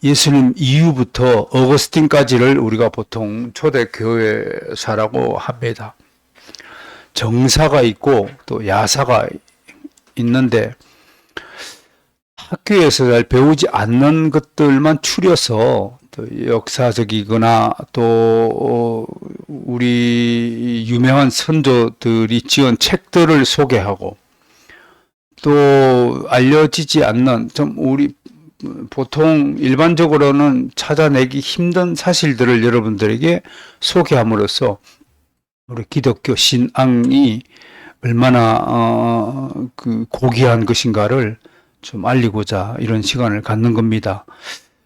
예수님 이후부터 어거스틴까지를 우리가 보통 초대교회사라고 합니다. 정사가 있고 또 야사가 있는데 학교에서 잘 배우지 않는 것들만 추려서 또 역사적이거나 또 우리 유명한 선조들이 지은 책들을 소개하고 또 알려지지 않는 좀 우리 보통 일반적으로는 찾아내기 힘든 사실들을 여러분들에게 소개함으로써 우리 기독교 신앙이 얼마나 그 고귀한 것인가를 좀 알리고자 이런 시간을 갖는 겁니다.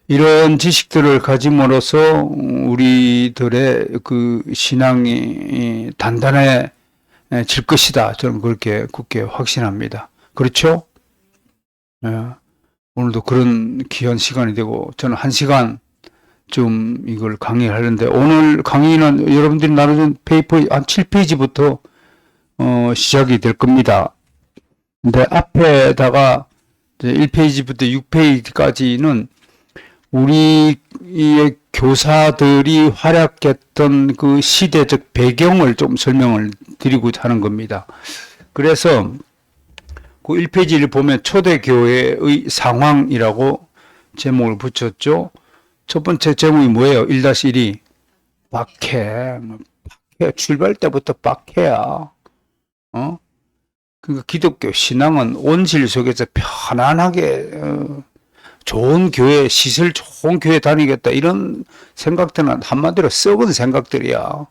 이런 지식들을 가짐으로써 우리들의 그 신앙이 단단해질 것이다. 저는 그렇게 굳게 확신합니다. 그렇죠? 예. 오늘도 그런 귀한 시간이 되고 저는 1시간 좀 이걸 강의하려는데 오늘 강의는 여러분들이 나눠준 페이퍼 한 7페이지부터 시작이 될 겁니다. 근데 앞에다가 1페이지부터 6페이지까지는 우리의 교사들이 활약했던 그 시대적 배경을 좀 설명을 드리고자 하는 겁니다. 그래서 그 1페이지를 보면 초대교회의 상황이라고 제목을 붙였죠. 첫 번째 제목이 뭐예요? 1-1이 박해. 출발 때부터 박해야. 그러니까 기독교 신앙은 온실 속에서 편안하게 좋은 교회, 시설 좋은 교회 다니겠다 이런 생각들은 한마디로 썩은 생각들이야.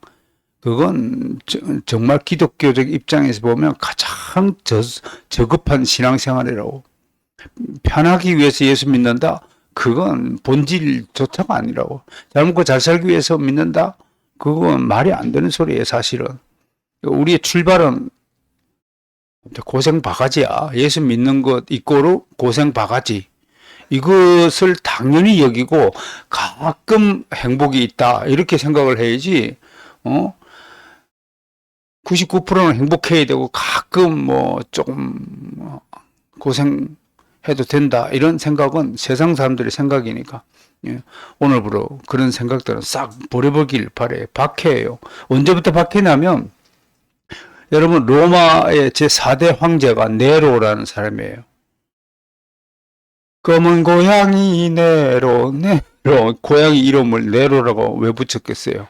그건 정말 기독교적 입장에서 보면 가장 저급한 신앙생활이라고. 편하기 위해서 예수 믿는다? 그건 본질조차가 아니라고. 잘 먹고 잘 살기 위해서 믿는다? 그건 말이 안 되는 소리예요, 사실은. 우리의 출발은 고생 바가지야. 예수 믿는 것 이꼬르 고생 바가지. 이것을 당연히 여기고 가끔 행복이 있다. 이렇게 생각을 해야지, 99%는 행복해야 되고 가끔 뭐 조금 고생해도 된다 이런 생각은 세상 사람들의 생각이니까 오늘부로 그런 생각들은 싹 버려보길 바래. 박해예요. 언제부터 박해냐면 여러분 로마의 제4대 황제가 네로라는 사람이에요. 검은 고양이 네로 고양이 이름을 네로라고 왜 붙였겠어요?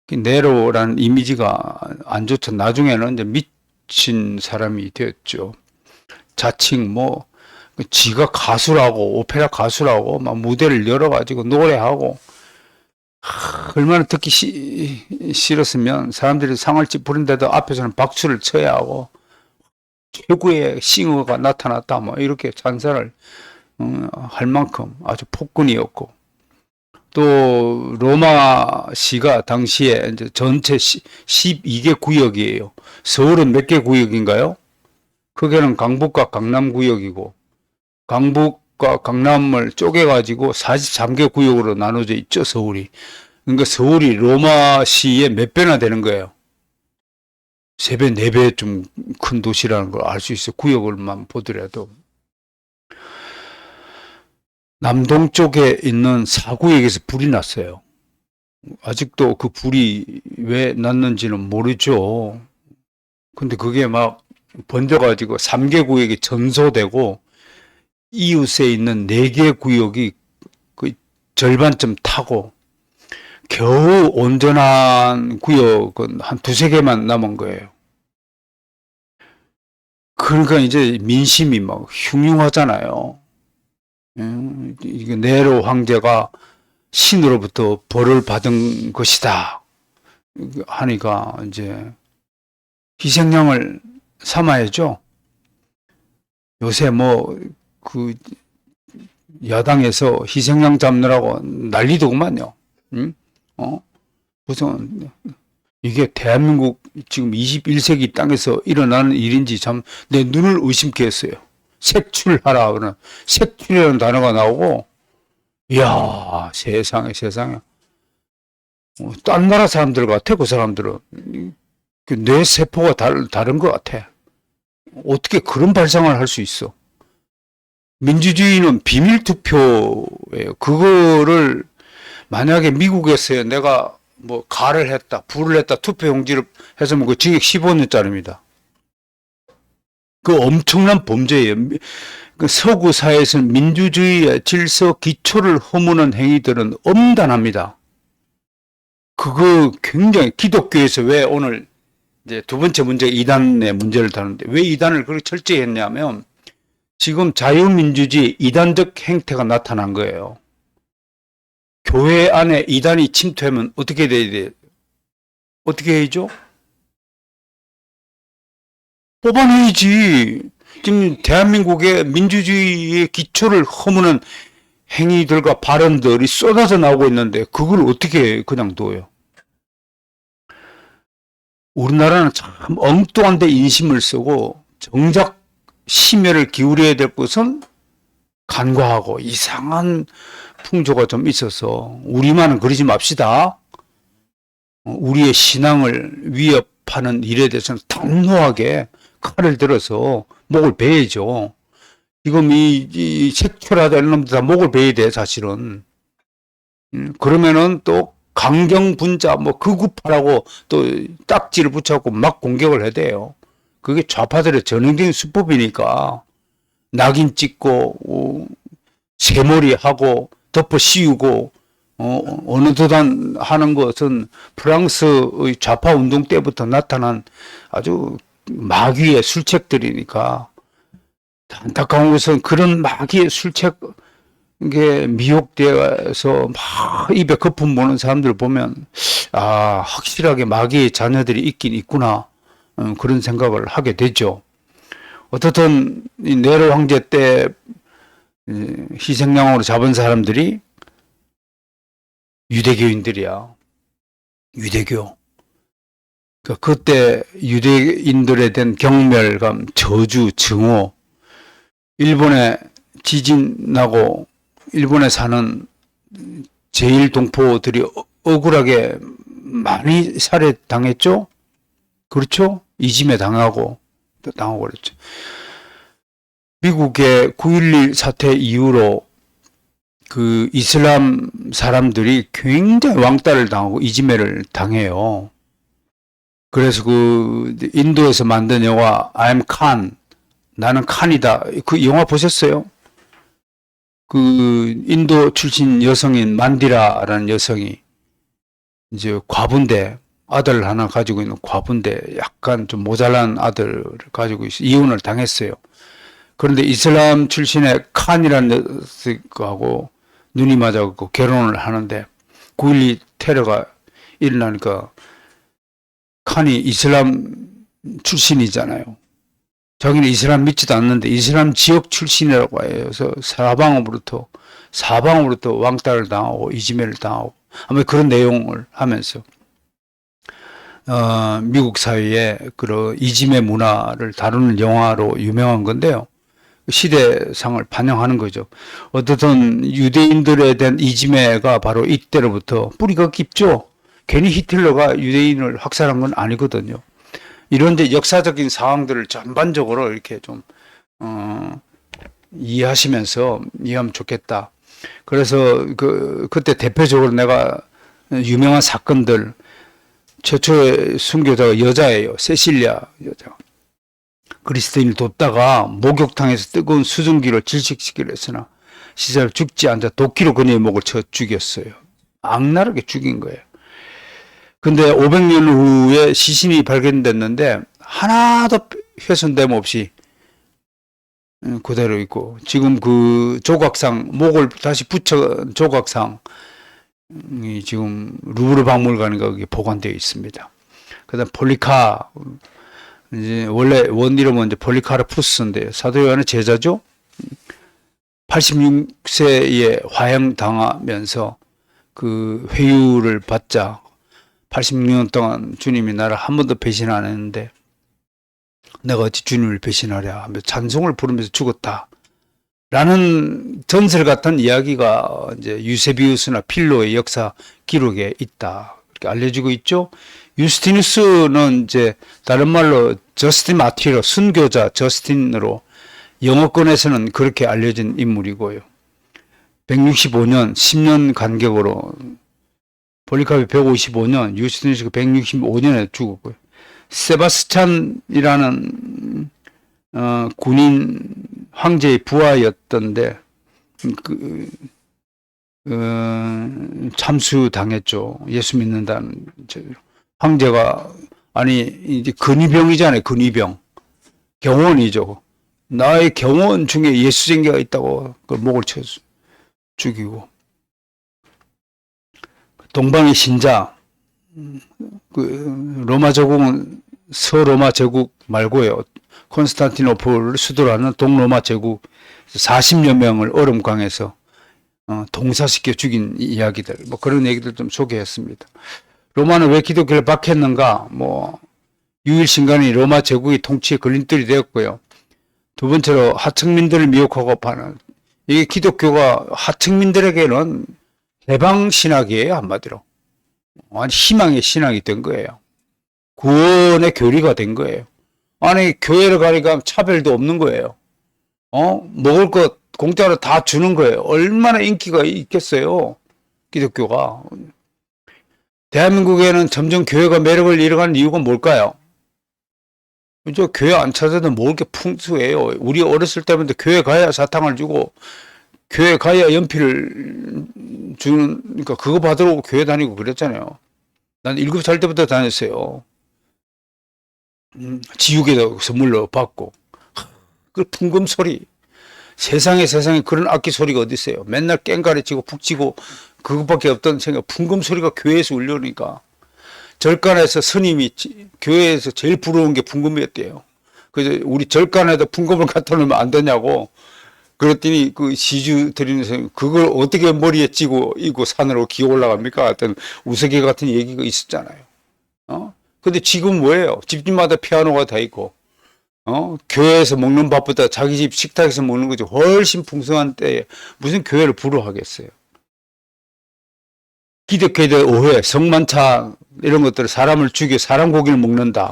네로라는 이미지가 안 좋죠. 나중에는 이제 미친 사람이 되었죠. 자칭 지가 가수라고, 오페라 가수라고, 막 무대를 열어가지고 노래하고, 얼마나 듣기 싫었으면 사람들이 상을 찌푸린데도 앞에서는 박수를 쳐야 하고, 최고의 싱어가 나타났다, 이렇게 찬사를 할 만큼 아주 폭군이었고, 또 로마시가 당시에 이제 전체 12개 구역이에요. 서울은 몇 개 구역인가요? 크게는 강북과 강남 구역이고 강북과 강남을 쪼개가지고 43개 구역으로 나눠져 있죠, 서울이. 그러니까 서울이 로마시의 몇 배나 되는 거예요. 3배, 4배 좀 큰 도시라는 걸 알 수 있어요. 구역을만 보더라도. 남동쪽에 있는 4구역에서 불이 났어요. 아직도 그 불이 왜 났는지는 모르죠. 근데 그게 막 번져가지고 3개 구역이 전소되고 이웃에 있는 4개 구역이 그 절반쯤 타고 겨우 온전한 구역은 한 2-3개만 남은 거예요. 그러니까 이제 민심이 막 흉흉하잖아요. 이게 네로 황제가 신으로부터 벌을 받은 것이다 하니까 이제 희생양을 삼아야죠. 요새 그 야당에서 희생양 잡느라고 난리더구만요. 무슨 이게 대한민국 지금 21세기 땅에서 일어나는 일인지 참 내 눈을 의심케 했어요. 색출하라 그러는 색출이라는 단어가 나오고, 이야 세상에 딴 나라 사람들 같아. 그 사람들은 뇌 세포가 다른 것 같아. 어떻게 그런 발상을 할 수 있어? 민주주의는 비밀 투표예요. 그거를 만약에 미국에서 내가 뭐 가를 했다, 불을 했다, 투표용지를 해서 뭐 그 징역 15년짜리입니다. 그 엄청난 범죄예요. 그 서구 사회에서는 민주주의의 질서 기초를 허무는 행위들은 엄단합니다. 그거 굉장히 기독교에서 왜 오늘 이제 두 번째 문제 이단의 문제를 다루는데 왜 이단을 그렇게 철저히 했냐면 지금 자유민주주의 이단적 행태가 나타난 거예요. 교회 안에 이단이 침투하면 어떻게 돼야 돼? 어떻게 해야죠? 뽑아내야지. 지금 대한민국의 민주주의의 기초를 허무는 행위들과 발언들이 쏟아져 나오고 있는데 그걸 어떻게 그냥 둬요? 우리나라는 참 엉뚱한 데 인심을 쓰고 정작 심혈을 기울여야 될 것은 간과하고 이상한 풍조가 좀 있어서 우리만은 그러지 맙시다. 우리의 신앙을 위협하는 일에 대해서는 단호하게 칼을 들어서 목을 베야죠. 지금 이 색출하자는 놈들 다 목을 베야 돼, 사실은. 그러면은 또 강경분자, 뭐 극우파라고 또 딱지를 붙여갖고 막 공격을 해야 돼요. 그게 좌파들의 전형적인 수법이니까 낙인 찍고 새머리하고 덮어 씌우고 어느 도단 하는 것은 프랑스의 좌파 운동 때부터 나타난 아주 마귀의 술책들이니까 안타까운 것은 그런 마귀의 술책에 미혹되어서 막 입에 거품 보는 사람들 보면 아 확실하게 마귀의 자녀들이 있긴 있구나 그런 생각을 하게 되죠. 어떻든 이 네로 황제 때 희생양으로 잡은 사람들이 유대교인들이야. 유대교. 그때 유대인들에 대한 경멸감, 저주, 증오, 일본에 지진 나고 일본에 사는 제1동포들이 억울하게 많이 살해당했죠? 그렇죠? 이짐에 당하고 그랬죠. 미국의 9.11 사태 이후로 그 이슬람 사람들이 굉장히 왕따를 당하고 이지매를 당해요. 그래서 그 인도에서 만든 영화 I'm Khan, 나는 칸이다. 그 영화 보셨어요? 그 인도 출신 여성인 만디라라는 여성이 이제 과부인데 아들 하나 가지고 있는 과부인데 약간 좀 모자란 아들을 가지고 있어 이혼을 당했어요. 그런데 이슬람 출신의 칸이라는 녀석하고 눈이 맞아갖고 결혼을 하는데 9.12 테러가 일어나니까 칸이 이슬람 출신이잖아요. 자기는 이슬람 믿지도 않는데 이슬람 지역 출신이라고 해요. 그래서 사방으로부터 왕따를 당하고 이지매를 당하고 아마 그런 내용을 하면서 미국 사회의 그런 이지매 문화를 다루는 영화로 유명한 건데요. 시대상을 반영하는 거죠. 어떻든 유대인들에 대한 이지매가 바로 이때로부터 뿌리가 깊죠. 괜히 히틀러가 유대인을 학살한 건 아니거든요. 이런 이제 역사적인 상황들을 전반적으로 이렇게 좀 이해하시면서 이해하면 좋겠다. 그래서 그때 대표적으로 내가 유명한 사건들 최초의 순교자가 여자예요. 세실리아 여자. 그리스도인을 돕다가 목욕탕에서 뜨거운 수증기를 질식시키려 했으나 시절 죽지 않자 도끼로 그녀의 목을 쳐 죽였어요. 악랄하게 죽인 거예요. 근데 500년 후에 시신이 발견됐는데 하나도 훼손됨 없이 그대로 있고 지금 그 조각상 목을 다시 붙여 조각상이 지금 루브르 박물관인가 거기 보관되어 있습니다. 그다음 폴리카 이제 원래 원 이름은 이제 폴리카르푸스인데 사도 요한의 제자죠. 86세에 화형당하면서 그 회유를 받자 86년 동안 주님이 나를 한 번도 배신 안 했는데 내가 어찌 주님을 배신하랴 하며 찬송을 부르면서 죽었다. 라는 전설 같은 이야기가 이제 유세비우스나 필로의 역사 기록에 있다. 이렇게 알려지고 있죠. 유스티누스는 이제 다른 말로 저스틴 마티로 순교자 저스틴으로 영어권에서는 그렇게 알려진 인물이고요. 165년, 10년 간격으로 폴리카르프 155년, 유스티누스가 165년에 죽었고요. 세바스찬이라는 군인 황제의 부하였던데 참수당했죠. 예수 믿는다는 황제가 아니 이제 근위병이잖아요. 근위병 경원이죠. 나의 경원 중에 예수쟁이가 있다고 그 목을 쳐 죽이고 동방의 신자 그 로마 제국은 서로마 제국 말고요. 콘스탄티노플을 수도로 하는 동로마 제국 40여 명을 얼음강에서 동사시켜 죽인 이야기들, 뭐 그런 얘기들 좀 소개했습니다. 로마는 왜 기독교를 박했는가? 뭐 유일신간이 로마 제국의 통치에 걸림돌이 되었고요. 두 번째로 하층민들을 미혹하고 파는 이게 기독교가 하층민들에게는 해방 신학이에요, 한마디로. 아니 희망의 신학이 된 거예요. 구원의 교리가 된 거예요. 아니 교회를 가니까 차별도 없는 거예요. 먹을 것 공짜로 다 주는 거예요. 얼마나 인기가 있겠어요, 기독교가. 대한민국에는 점점 교회가 매력을 잃어가는 이유가 뭘까요? 저 교회 안 찾아도 먹을 게 풍수해요. 우리 어렸을 때부터 교회 가야 사탕을 주고 교회 가야 연필을 주는, 그러니까 그거 받으러 교회 다니고 그랬잖아요. 난 7살 때부터 다녔어요. 지우개도 선물로 받고. 그 풍금 소리. 세상에 그런 악기 소리가 어디 있어요. 맨날 깽가리 치고 푹 치고 그것밖에 없던 생각. 풍금 소리가 교회에서 울려오니까. 절간에서 스님이 교회에서 제일 부러운 게 풍금이었대요. 그래서 우리 절간에다 풍금을 갖다 놓으면 안 되냐고. 그랬더니 그 시주 드리는 선생님, 그걸 어떻게 머리에 찌고 이고 산으로 기어 올라갑니까? 어떤 우스개 같은 얘기가 있었잖아요. 근데 지금 뭐예요? 집집마다 피아노가 다 있고, 교회에서 먹는 밥보다 자기 집 식탁에서 먹는 것이 훨씬 풍성한 때에 무슨 교회를 부러워하겠어요? 기독교에 대한 오해, 성만찬 이런 것들을 사람을 죽여 사람 고기를 먹는다,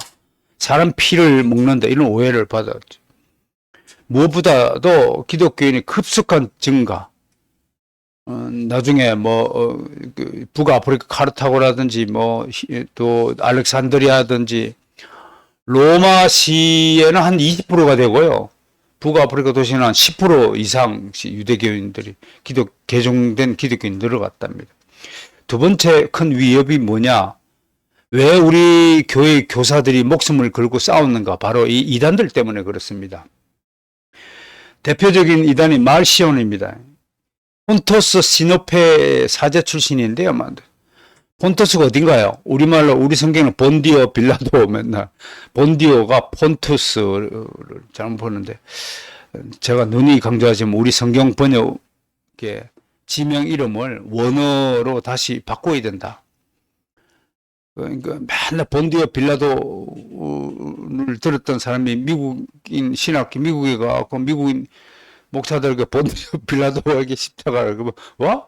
사람 피를 먹는다 이런 오해를 받았죠. 무엇보다도 기독교인의 급속한 증가, 나중에 그 북아프리카 카르타고라든지 또 알렉산드리아든지 로마시에는 한 20%가 되고요. 북아프리카 도시는 한 10% 이상 유대교인들이 개종된 기독교인이 늘어갔답니다. 두 번째 큰 위협이 뭐냐? 왜 우리 교회 교사들이 목숨을 걸고 싸우는가? 바로 이 이단들 때문에 그렇습니다. 대표적인 이단이 말시온입니다. 폰토스 시노페 사제 출신인데요. 폰토스가 어딘가요? 우리말로 우리 성경은 본디오 빌라도 맨날 본디오가 폰투스를 잘못 보는데 제가 눈이 강조하지만 우리 성경 번역의 지명 이름을 원어로 다시 바꿔야 된다. 그러니까 맨날 본디오 빌라도를 들었던 사람이 미국인 신학교 미국에 가고 미국인 목사들에게 본디오 빌라도에게 십자가를 그러면 와?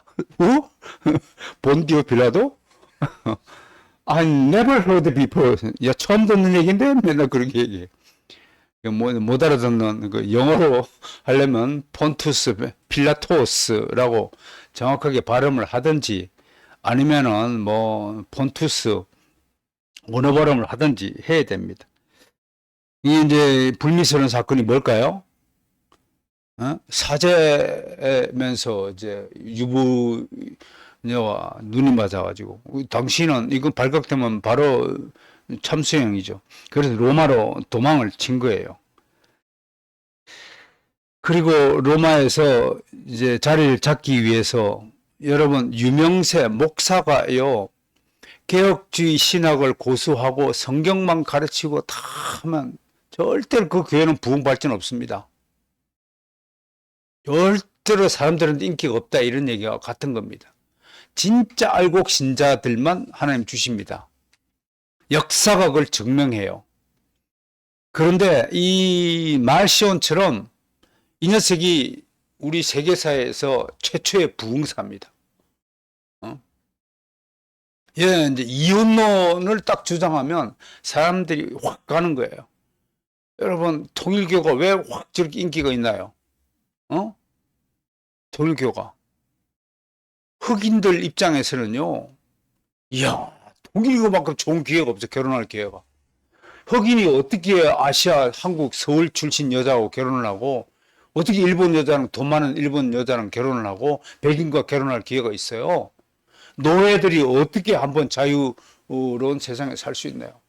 본디오 빌라도? I never heard before. 야, 처음 듣는 얘기인데 맨날 그렇게 얘기해. 못 알아듣는 그 영어로 하려면 폰투스 필라토스라고 정확하게 발음을 하든지 아니면은 폰투스 원어 발음을 하든지 해야 됩니다. 이게 이제 불미스러운 사건이 뭘까요? 사제면서 이제 유부녀와 눈이 맞아가지고 당신은 이거 발각되면 바로 참수형이죠. 그래서 로마로 도망을 친 거예요. 그리고 로마에서 이제 자리를 잡기 위해서 여러분 유명세 목사가요 개혁주의 신학을 고수하고 성경만 가르치고 다 하면 절대로 그 교회는 부흥 발전 없습니다. 절대로 사람들한테 인기가 없다 이런 얘기가 같은 겁니다. 진짜 알곡 신자들만 하나님 주십니다. 역사가 그걸 증명해요. 그런데 이 말시온처럼 이 녀석이 우리 세계사에서 최초의 부흥사입니다. 예, 이제 이혼론을 딱 주장하면 사람들이 확 가는 거예요. 여러분, 통일교가 왜 확 저렇게 인기가 있나요? 어? 통일교가. 흑인들 입장에서는요, 이야, 통일교만큼 좋은 기회가 없어, 결혼할 기회가. 흑인이 어떻게 아시아, 한국, 서울 출신 여자하고 결혼을 하고, 어떻게 일본 여자랑, 돈 많은 일본 여자랑 결혼을 하고, 백인과 결혼할 기회가 있어요? 노예들이 어떻게 한번 자유로운 세상에 살 수 있나요?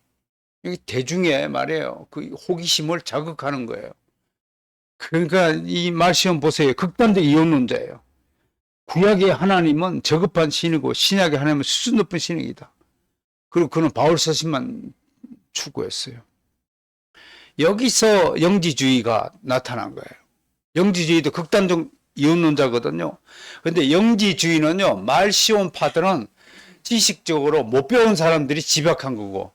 이게 대중의 말이에요. 그 호기심을 자극하는 거예요. 그러니까 이 말시험 보세요. 극단적 이혼론자예요. 구약의 하나님은 저급한 신이고 신약의 하나님은 수준 높은 신이다. 그리고 그는 바울 서신만 추구했어요. 여기서 영지주의가 나타난 거예요. 영지주의도 극단적 이혼론자거든요. 근데 영지주의는요, 말시온 파들은 지식적으로 못 배운 사람들이 집약한 거고,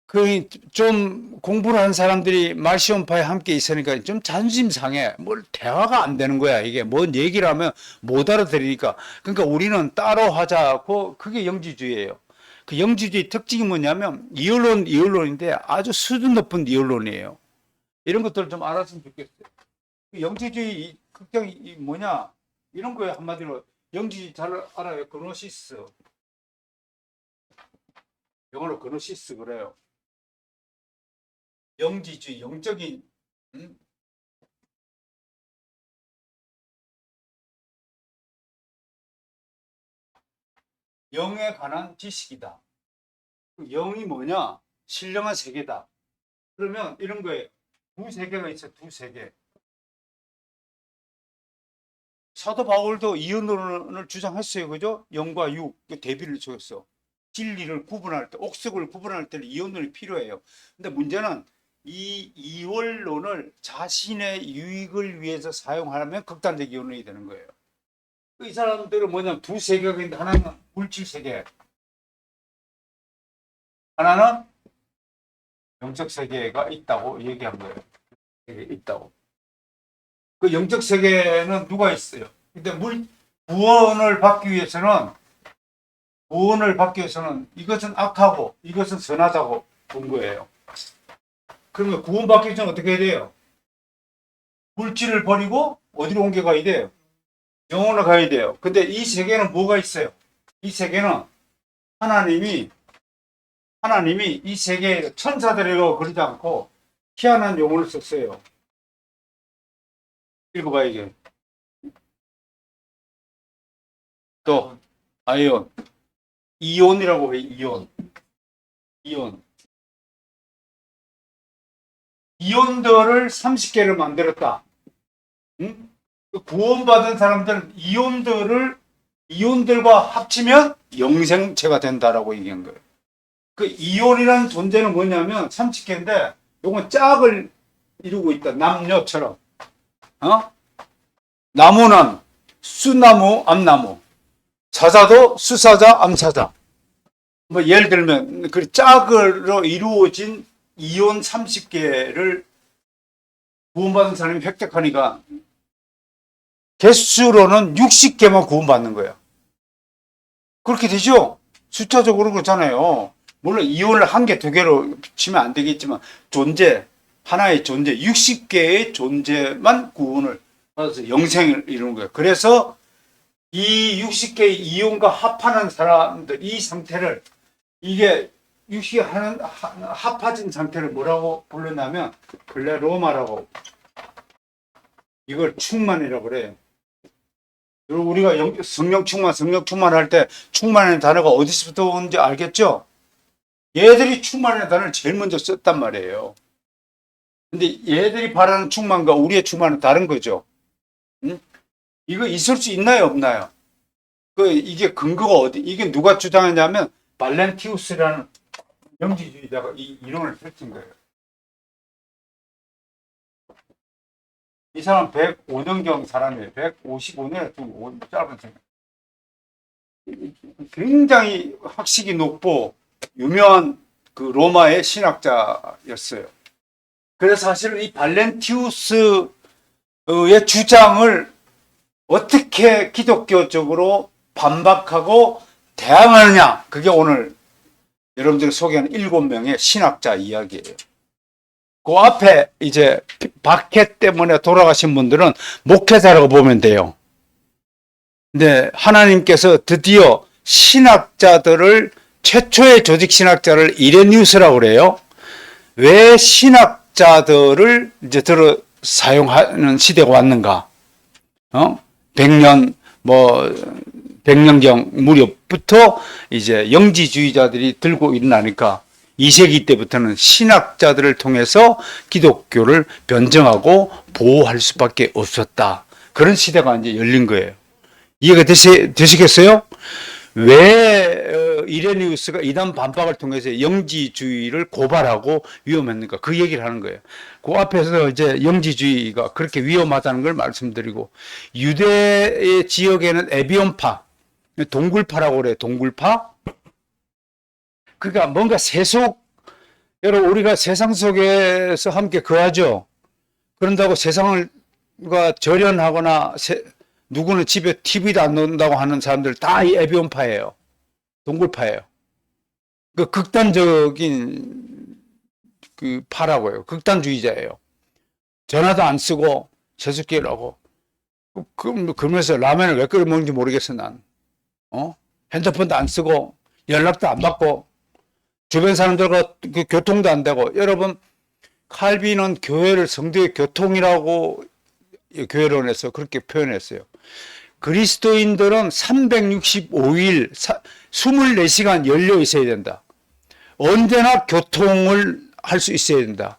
그 좀 공부를 한 사람들이 말시온파에 함께 있으니까 좀 자존심 상해. 뭘 대화가 안 되는 거야. 이게 뭔 얘기를 하면 못 알아들으니까. 그러니까 우리는 따로 하자고, 그게 영지주의예요. 그 영지주의 특징이 뭐냐면 이언론인데 아주 수준 높은 이언론이에요. 이런 것들을 좀 알았으면 좋겠어요. 그 영지주의 극장이 뭐냐? 이런 거에 한마디로 영지주의 잘 알아요. 그노시스. 영어로 그노시스 그래요. 영지주의, 영적인, 음? 영에 관한 지식이다. 그 영이 뭐냐? 신령한 세계다. 그러면 이런 거예요. 두 세계가 있어, 두 세계. 사도 바울도 이언론을 주장했어요. 그죠? 영과 육, 그 대비를 줬어. 진리를 구분할 때, 옥석을 구분할 때는 이언론이 필요해요. 근데 문제는 이 이원론을 자신의 유익을 위해서 사용하면 극단적 이언론이 되는 거예요. 이 사람들은 뭐냐면 두 세계가 있는데 하나는 물질 세계, 하나는 영적 세계가 있다고 얘기한 거예요. 있다고. 그 영적 세계는 누가 있어요? 근데 구원을 받기 위해서는 이것은 악하고 이것은 선하다고 본 거예요. 그러면 구원받기 위해서는 어떻게 해야 돼요? 물질을 버리고 어디로 옮겨가야 돼요? 영혼을 가야 돼요. 근데 이 세계는 뭐가 있어요? 이 세계는 하나님이 이 세계에 천사들이라고 그러지 않고 희한한 용어를 썼어요. 읽어봐 이게. 또 아이온, 이온이라고 해. 이온. 이온들을 30개를 만들었다. 응? 구원받은 사람들은 이온들과 합치면 영생체가 된다라고 얘기한 거예요. 그 이온이라는 존재는 뭐냐면 30개인데 요건 짝을 이루고 있다. 남녀처럼. 어? 나무는 수나무, 암나무. 사자도 수사자, 암사자. 뭐 예를 들면 그 짝으로 이루어진 이온 30개를 구원받은 사람이 획득하니까 개수로는 60개만 구원받는 거예요. 그렇게 되죠? 숫자적으로 그렇잖아요. 물론 이온을 한 개, 두 개로 치면 안 되겠지만 하나의 존재, 60개의 존재만 구원을 받아서 영생을 이루는 거예요. 그래서 이 60개의 이온과 합하는 사람들, 이 상태를, 이게 60개 합해진 상태를 뭐라고 불렀냐면 플레로마라고, 이걸 충만이라고 그래요. 그리고 우리가 성령 충만 할 때 충만이라는 단어가 어디서부터 오는지 알겠죠? 얘들이 충만이라는 단어를 제일 먼저 썼단 말이에요. 근데 얘들이 바라는 충만과 우리의 충만은 다른 거죠. 응? 이거 있을 수 있나요, 없나요? 이게 근거가 이게 누가 주장했냐면 발렌티우스라는 영지주의자가 이 이론을 펼친 거예요. 이 사람 105년경 사람이에요. 155년에 좀 짧은 생각. 굉장히 학식이 높고 유명한 그 로마의 신학자였어요. 그래서 사실은 이 발렌티우스의 주장을 어떻게 기독교적으로 반박하고 대항하느냐, 그게 오늘 여러분들이 소개하는 7명의 신학자 이야기예요. 그 앞에 이제 박해 때문에 돌아가신 분들은 목회자라고 보면 돼요. 근데 하나님께서 드디어 신학자들을 최초의 조직 신학자를 이레니우스라고 그래요. 왜 신학자들을 이제 사용하는 시대가 왔는가? 100년 뭐 100년경 무렵부터 이제 영지주의자들이 들고 일어나니까 2세기 때부터는 신학자들을 통해서 기독교를 변정하고 보호할 수밖에 없었다. 그런 시대가 이제 열린 거예요. 이해가 되시겠어요? 왜 이레니우스가 이단 반박을 통해서 영지주의를 고발하고 위험했는가? 그 얘기를 하는 거예요. 그 앞에서 이제 영지주의가 그렇게 위험하다는 걸 말씀드리고, 유대의 지역에는 에비온파, 동굴파라고 그래요. 동굴파. 그러니까 뭔가 여러분 우리가 세상 속에서 함께 거하죠. 그런다고 세상을 절연하거나 누구는 집에 TV도 안 놓는다고 하는 사람들 다 이 에비온파예요. 동굴파예요. 그 극단적인 그 파라고요. 극단주의자예요. 전화도 안 쓰고 세숫기를 하고 그러면서 라면을 왜 끓여 먹는지 모르겠어 난. 핸드폰도 안 쓰고 연락도 안 받고 주변 사람들과 그 교통도 안 되고. 여러분 칼빈은 교회를 성도의 교통이라고 교회론에서 그렇게 표현했어요. 그리스도인들은 365일 24시간 열려 있어야 된다. 언제나 교통을 할 수 있어야 된다.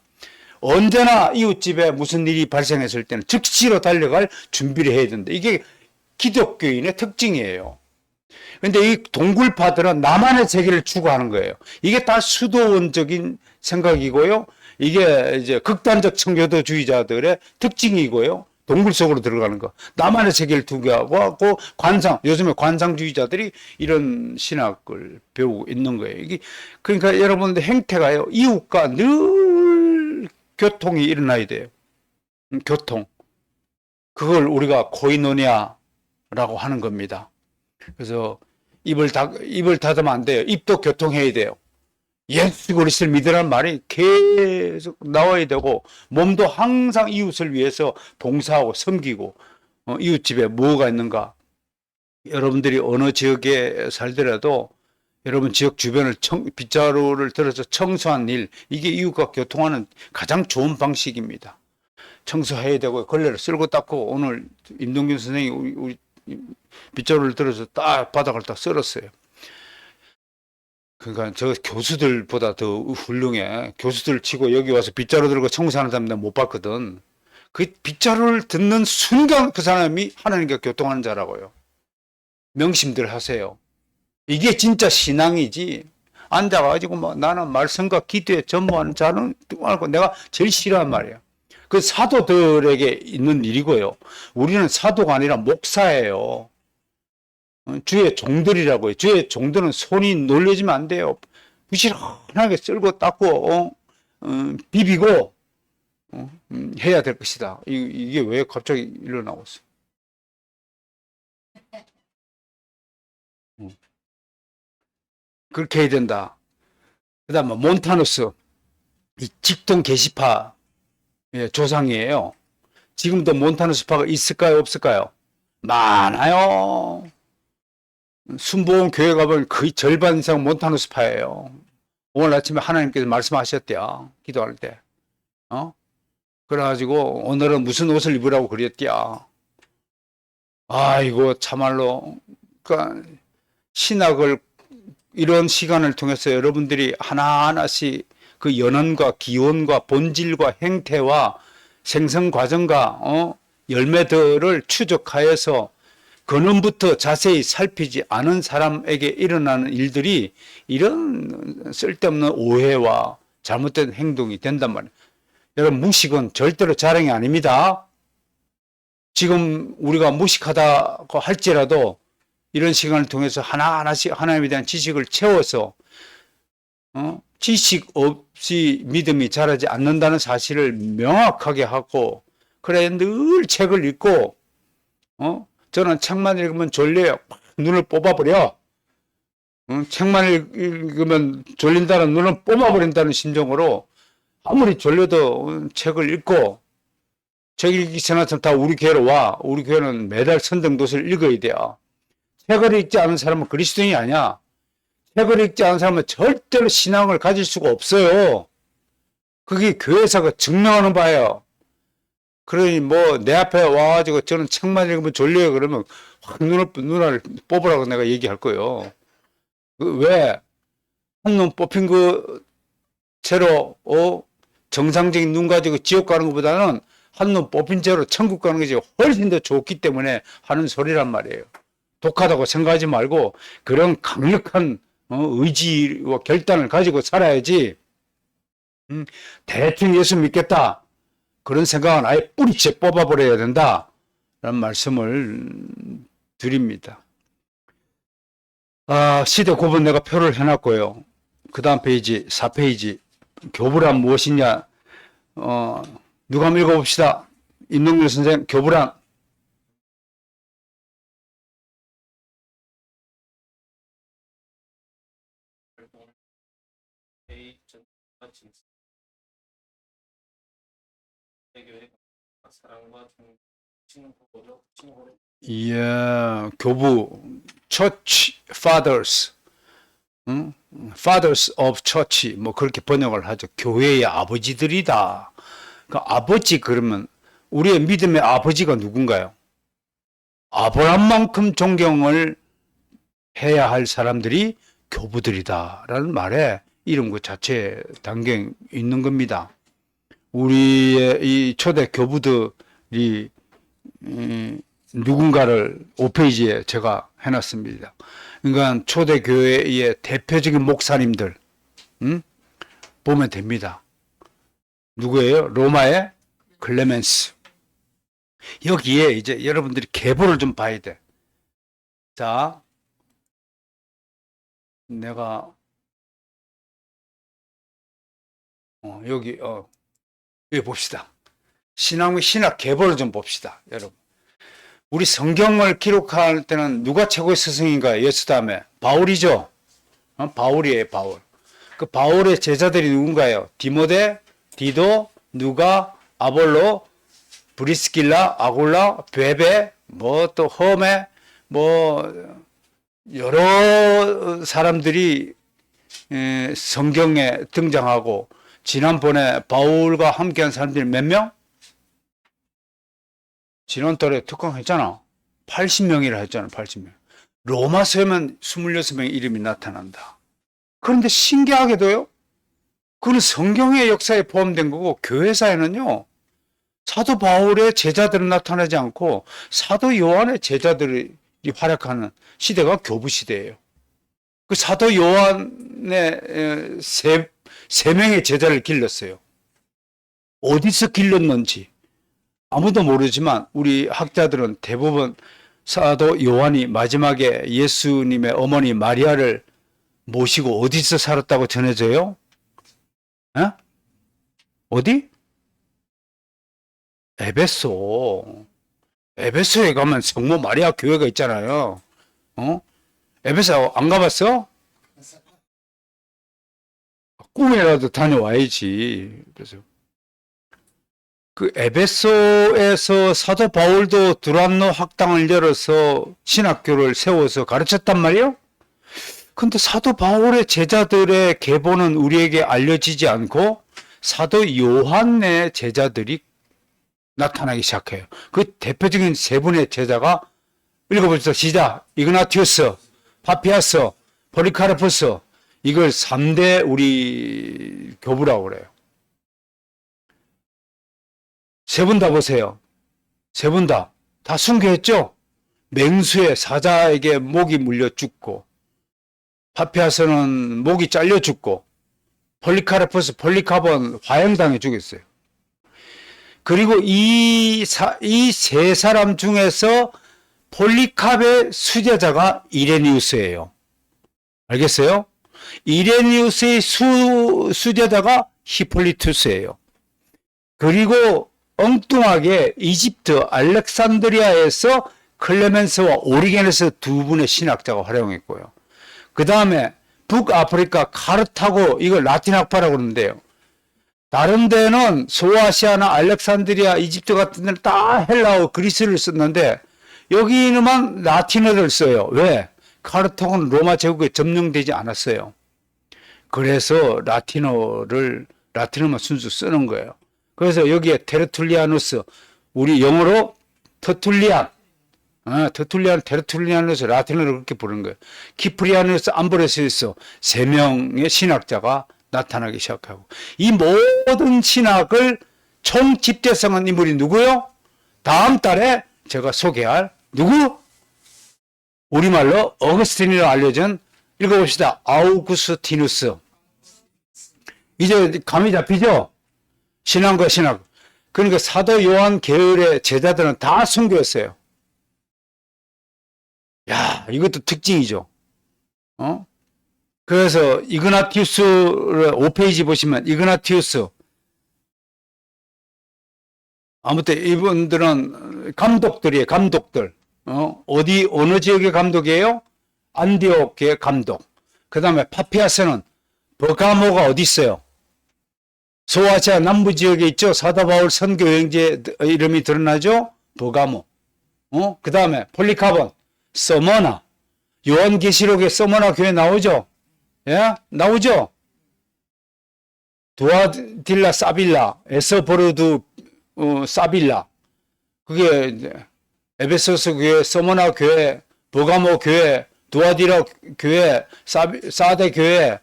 언제나 이웃집에 무슨 일이 발생했을 때는 즉시로 달려갈 준비를 해야 된다. 이게 기독교인의 특징이에요. 근데 이 동굴파들은 나만의 세계를 추구하는 거예요. 이게 다 수도원적인 생각이고요. 이게 이제 극단적 청교도주의자들의 특징이고요. 동굴 속으로 들어가는 거. 나만의 세계를 투기하고 요즘에 관상주의자들이 이런 신학을 배우고 있는 거예요. 이게 그러니까 여러분들 행태가요. 이웃과 늘 교통이 일어나야 돼요. 교통. 그걸 우리가 코이노니아라고 하는 겁니다. 그래서 입을 닫으면 안 돼요. 입도 교통해야 돼요. 예수 그리스도를 믿으라는 말이 계속 나와야 되고, 몸도 항상 이웃을 위해서 봉사하고 섬기고, 이웃집에 뭐가 있는가. 여러분들이 어느 지역에 살더라도 여러분 지역 주변을 빗자루를 들어서 청소한 일, 이게 이웃과 교통하는 가장 좋은 방식입니다. 청소해야 되고, 걸레를 쓸고 닦고, 오늘 임동균 선생이 우리 빗자루를 들어서 딱 바닥을 딱 썰었어요. 그러니까 저 교수들보다 더 훌륭해. 교수들 치고 여기 와서 빗자루 들고 청소하는 사람 내가 못 봤거든. 그 빗자루를 듣는 순간 그 사람이 하나님과 교통하는 자라고요. 명심들 하세요. 이게 진짜 신앙이지. 앉아가지고 뭐 나는 말씀과 기도에 전무하는 자는 말고 내가 제일 싫어한 말이야. 그 사도들에게 있는 일이고요. 우리는 사도가 아니라 목사예요. 주의 종들이라고요. 주의 종들은 손이 놀려지면 안 돼요. 부지런하게 쓸고 닦고 비비고 해야 될 것이다. 이게 왜 갑자기 일어나고 있어? 그렇게 해야 된다. 그 다음에 몬타누스, 이 직통 게시파 조상이에요. 지금도 몬타누스파가 있을까요, 없을까요? 많아요. 순복음 교회 가보면 거의 절반 이상 몬타누스파예요. 오늘 아침에 하나님께서 말씀하셨대요. 기도할 때. 그래가지고 오늘은 무슨 옷을 입으라고 그랬대요. 아이고 참말로 그러니까 신학을 이런 시간을 통해서 여러분들이 하나하나씩 그 연원과 기원과 본질과 행태와 생성 과정과 열매들을 추적하여서 근원부터 자세히 살피지 않은 사람에게 일어나는 일들이 이런 쓸데없는 오해와 잘못된 행동이 된단 말이에요. 여러분 무식은 절대로 자랑이 아닙니다. 지금 우리가 무식하다고 할지라도 이런 시간을 통해서 하나하나씩 하나님에 대한 지식을 채워서 지식 없이 믿음이 자라지 않는다는 사실을 명확하게 하고, 그래 늘 책을 읽고 저는 책만 읽으면 졸려요. 눈을 뽑아버려. 책만 읽으면 졸린다는 눈을 뽑아버린다는 심정으로 아무리 졸려도 책을 읽고, 책 읽기 전화처럼 다 우리 교회로 와. 우리 교회는 매달 선정도서를 읽어야 돼요. 책을 읽지 않은 사람은 그리스도인이 아니야. 책을 읽지 않은 사람은 절대로 신앙을 가질 수가 없어요. 그게 교회사가 증명하는 바예요. 그러니 뭐 내 앞에 와가지고 저는 책만 읽으면 졸려요 그러면 확 눈을 뽑으라고 내가 얘기할 거예요. 왜? 한눈 뽑힌 그 채로 정상적인 눈 가지고 지옥 가는 것보다는 한눈 뽑힌 채로 천국 가는 것이 훨씬 더 좋기 때문에 하는 소리란 말이에요. 독하다고 생각하지 말고 그런 강력한 의지와 결단을 가지고 살아야지. 대충 예수 믿겠다. 그런 생각은 아예 뿌리째 뽑아버려야 된다. 라는 말씀을 드립니다. 시대 구분 내가 표를 해놨고요. 그 다음 페이지, 4페이지. 교부란 무엇이냐? 누가 한번 읽어봅시다. 임동률 선생, 교부란. 예, 교부, church fathers, fathers of church, 뭐 그렇게 번역을 하죠. 교회의 아버지들이다. 그 아버지 그러면 우리의 믿음의 아버지가 누군가요? 아브라함만큼 존경을 해야 할 사람들이 교부들이다라는 말에 이런 것 자체에 담겨 있는 겁니다. 우리의 이 초대 교부들이 누군가를 5페이지에 제가 해놨습니다. 그러니까 초대 교회의 대표적인 목사님들 보면 됩니다. 누구예요? 로마의 클레멘스. 여기에 이제 여러분들이 계보를 좀 봐야 돼. 자, 내가 여기 봅시다. 신학 계보를 좀 봅시다, 여러분. 우리 성경을 기록할 때는 누가 최고의 스승인가요? 예수 다음에 바울이죠. 바울이에요, 바울. 그 바울의 제자들이 누군가요? 디모데, 디도, 누가, 아볼로, 브리스길라, 아굴라, 베베, 뭐 또 허메, 뭐 여러 사람들이 성경에 등장하고 지난번에 바울과 함께한 사람들이 몇 명? 지난달에 특강했잖아. 80명이라 했잖아. 80명. 로마서에만 26명의 이름이 나타난다. 그런데 신기하게도요. 그건 성경의 역사에 포함된 거고 교회사에는요. 사도 바울의 제자들은 나타나지 않고 사도 요한의 제자들이 활약하는 시대가 교부 시대예요. 그 사도 요한의 세 명의 제자를 길렀어요. 어디서 길렀는지 아무도 모르지만 우리 학자들은 대부분 사도 요한이 마지막에 예수님의 어머니 마리아를 모시고 어디서 살았다고 전해져요? 에? 어디? 에베소. 에베소에 가면 성모 마리아 교회가 있잖아요. 에베소 안 가봤어? 꿈에라도 다녀와야지. 그래서 그 에베소에서 사도 바울도 두란노 학당을 열어서 신학교를 세워서 가르쳤단 말이에요. 근데 사도 바울의 제자들의 계보는 우리에게 알려지지 않고 사도 요한의 제자들이 나타나기 시작해요. 그 대표적인 세 분의 제자가 읽어보시죠. 시작. 이그나티우스, 파피아스, 폴리카르푸스. 이걸 3대 우리 교부라고 그래요. 세 분 다 보세요. 세 분 다 순교했죠? 맹수의 사자에게 목이 물려 죽고, 파피아스는 목이 잘려 죽고, 폴리카본 화형당해 죽였어요. 그리고 이 세 사람 중에서 폴리캅의 수제자가 이레니우스예요. 알겠어요? 이레니우스의 수제자가 히폴리투스예요. 그리고 엉뚱하게 이집트 알렉산드리아에서 클레멘스와 오리겐에서 두 분의 신학자가 활용했고요. 그 다음에 북아프리카 카르타고, 이걸 라틴 학파라고 그러는데요. 다른 데는 소아시아나 알렉산드리아, 이집트 같은 데는 다 헬라어, 그리스를 썼는데 여기는만 라틴어를 써요. 왜? 카르타고는 로마 제국에 점령되지 않았어요. 그래서 라틴어만 순수 쓰는 거예요. 그래서 여기에 테르툴리아누스, 우리 영어로 터툴리안, 테르툴리아누스 라틴어를 그렇게 부르는 거예요. 키프리아누스, 암브로시우스 세 명의 신학자가 나타나기 시작하고, 이 모든 신학을 총 집대성한 인물이 누구요? 다음 달에 제가 소개할 누구? 우리말로 어거스틴이라고 알려진, 읽어봅시다. 아우구스티누스. 이제 감이 잡히죠? 신앙과 신학. 그러니까 사도 요한 계열의 제자들은 다 순교했어요. 야, 이것도 특징이죠. 그래서 이그나티우스를 5페이지 보시면 이그나티우스, 아무튼 이분들은 감독들이에요. 감독들. 어느 지역의 감독이에요? 안디옥의 감독. 그 다음에 파피아스는 버가모가 어디 있어요? 소아시아 남부 지역에 있죠. 사도 바울 선교 여행지의 이름이 드러나죠. 버가모. 그 다음에 폴리카본, 서머나. 요한계시록에 서머나 교회 나오죠. 예? 나오죠. 두아딜라 사빌라, 에서보르두 사빌라. 그게 이제 에베소스 교회, 서머나 교회, 버가모 교회, 두아디라 교회, 사데 교회,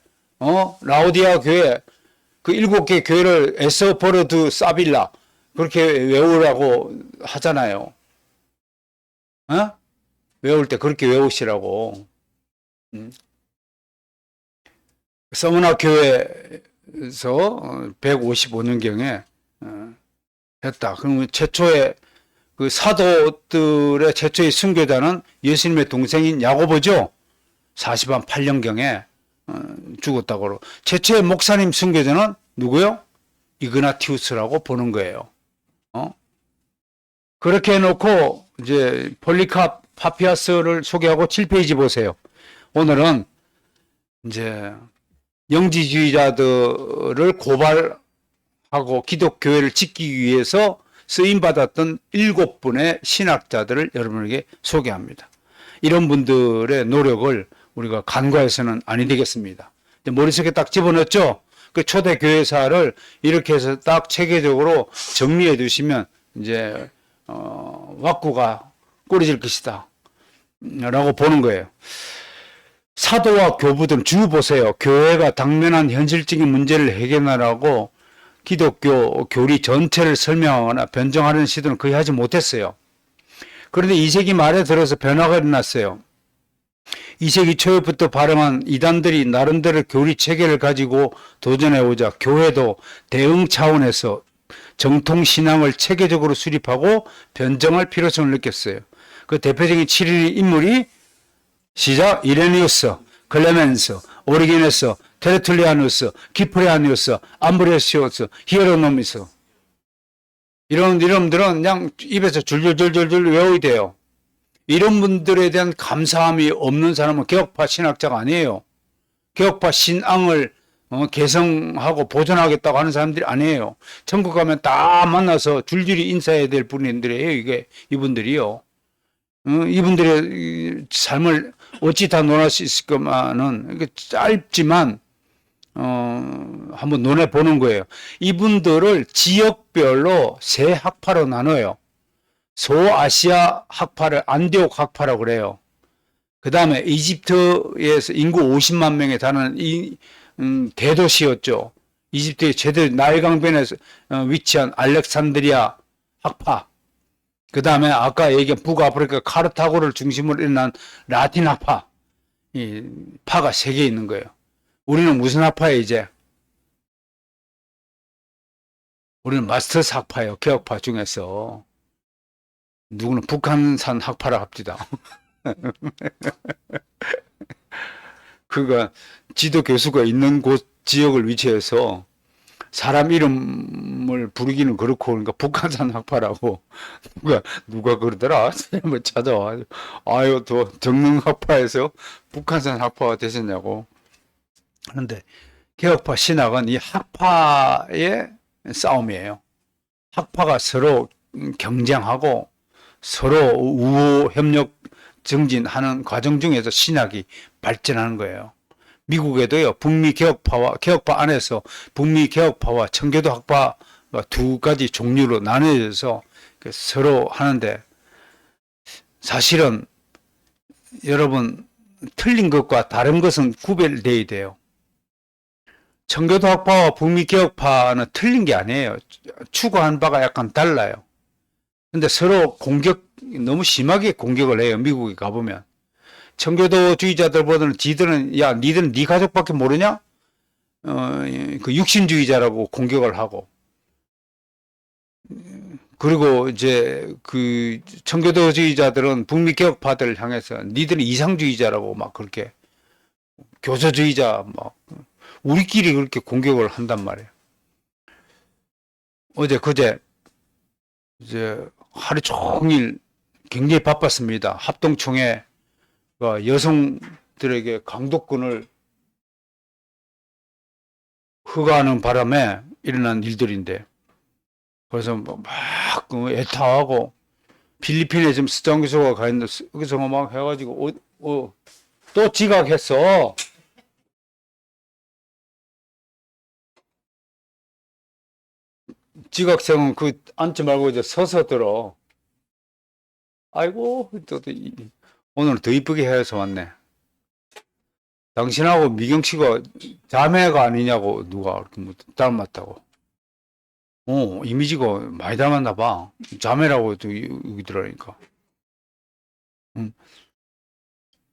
라오디아 교회, 그 7개 교회를 에서포르드 사빌라 그렇게 외우라고 하잖아요. 외울 때 그렇게 외우시라고. 서머나 교회에서 155년경에 했다. 그러면 최초의 그 사도들의 최초의 순교자는 예수님의 동생인 야고보죠. 40한 8년경에 죽었다고. 최초의 목사님 순교자는 누구요? 이그나티우스라고 보는 거예요. 그렇게 해놓고 이제 폴리캅 파피아스를 소개하고 7페이지 보세요. 오늘은 이제 영지주의자들을 고발하고 기독교회를 지키기 위해서 쓰임받았던 7분의 신학자들을 여러분에게 소개합니다. 이런 분들의 노력을 우리가 간과해서는 아니 되겠습니다. 머릿속에 딱 집어넣었죠? 그 초대 교회사를 이렇게 해서 딱 체계적으로 정리해 두시면 이제 왁구가 꼬리질 것이다 라고 보는 거예요. 사도와 교부들은 주 보세요. 교회가 당면한 현실적인 문제를 해결하라고 기독교 교리 전체를 설명하거나 변정하는 시도는 거의 하지 못했어요. 그런데 2세기 말에 들어서 변화가 일어났어요. 2세기 초부터 발행한 이단들이 나름대로 교리 체계를 가지고 도전해오자 교회도 대응 차원에서 정통 신앙을 체계적으로 수립하고 변정할 필요성을 느꼈어요. 그 대표적인 7인의 인물이 시작 이레니우스, 클레멘스, 오리게네스, 테르툴리아누스, 키프리아누스, 암브레시오스, 히에로노미스. 이런 이름들은 그냥 입에서 줄줄줄줄 외워야 돼요. 이런 분들에 대한 감사함이 없는 사람은 개혁파 신학자가 아니에요. 개혁파 신앙을 개성하고 보존하겠다고 하는 사람들이 아니에요. 천국 가면 다 만나서 줄줄이 인사해야 될 분들이에요. 이분들이요. 이분들의 삶을 어찌 다 논할 수 있을 것만은 짧지만 한번 논해 보는 거예요. 이분들을 지역별로 세 학파로 나눠요. 소아시아 학파를 안디옥 학파라고 그래요. 그 다음에 이집트에서 인구 50만 명에 달하는 대도시였죠. 이집트의 제대로 나일강변에 위치한 알렉산드리아 학파. 그 다음에 아까 얘기한 북아프리카 카르타고를 중심으로 일어난 라틴 학파. 이 파가 세 개 있는 거예요. 우리는 무슨 학파예요, 이제? 우리는 마스터스 학파예요. 개혁파 중에서. 누구는 북한산 학파라 합디다. 그가 지도 교수가 있는 곳 지역을 위치해서 사람 이름을 부르기는 그렇고, 그러니까 북한산 학파라고 누가 그러더라. 한번 찾아와. 아유, 또 정릉 학파에서 북한산 학파가 되셨냐고. 그런데 개혁파 신학은 이 학파의 싸움이에요. 학파가 서로 경쟁하고 서로 우호 협력 증진하는 과정 중에서 신학이 발전하는 거예요. 미국에도요, 북미 개혁파 안에서 북미 개혁파와 청교도 학파가 두 가지 종류로 나눠져서 서로 하는데, 사실은 여러분, 틀린 것과 다른 것은 구별되어야 돼요. 청교도 학파와 북미 개혁파는 틀린 게 아니에요. 추구한 바가 약간 달라요. 근데 서로 너무 심하게 공격을 해요. 미국에 가보면. 청교도주의자들보다는 지들은, 야, 니들은 네 가족밖에 모르냐? 그 육신주의자라고 공격을 하고. 그리고 이제 그 청교도주의자들은 북미 개혁파들을 향해서 니들은 이상주의자라고 막 그렇게 교조주의자 막 우리끼리 그렇게 공격을 한단 말이에요. 어제 그제 이제 하루 종일 굉장히 바빴습니다. 합동총회가 여성들에게 강독권을 허가하는 바람에 일어난 일들인데, 그래서 막 애타하고 필리핀에 지금 수장교수가 가 있는데 여기서 막 해가지고 또 지각했어. 지각생은 그 앉지 말고 이제 서서 들어. 아이고, 오늘 더 이쁘게 해서 왔네. 당신하고 미경 씨가 자매가 아니냐고 누가 닮았다고. 이미지가 많이 닮았나 봐. 자매라고 여기 들어가니까.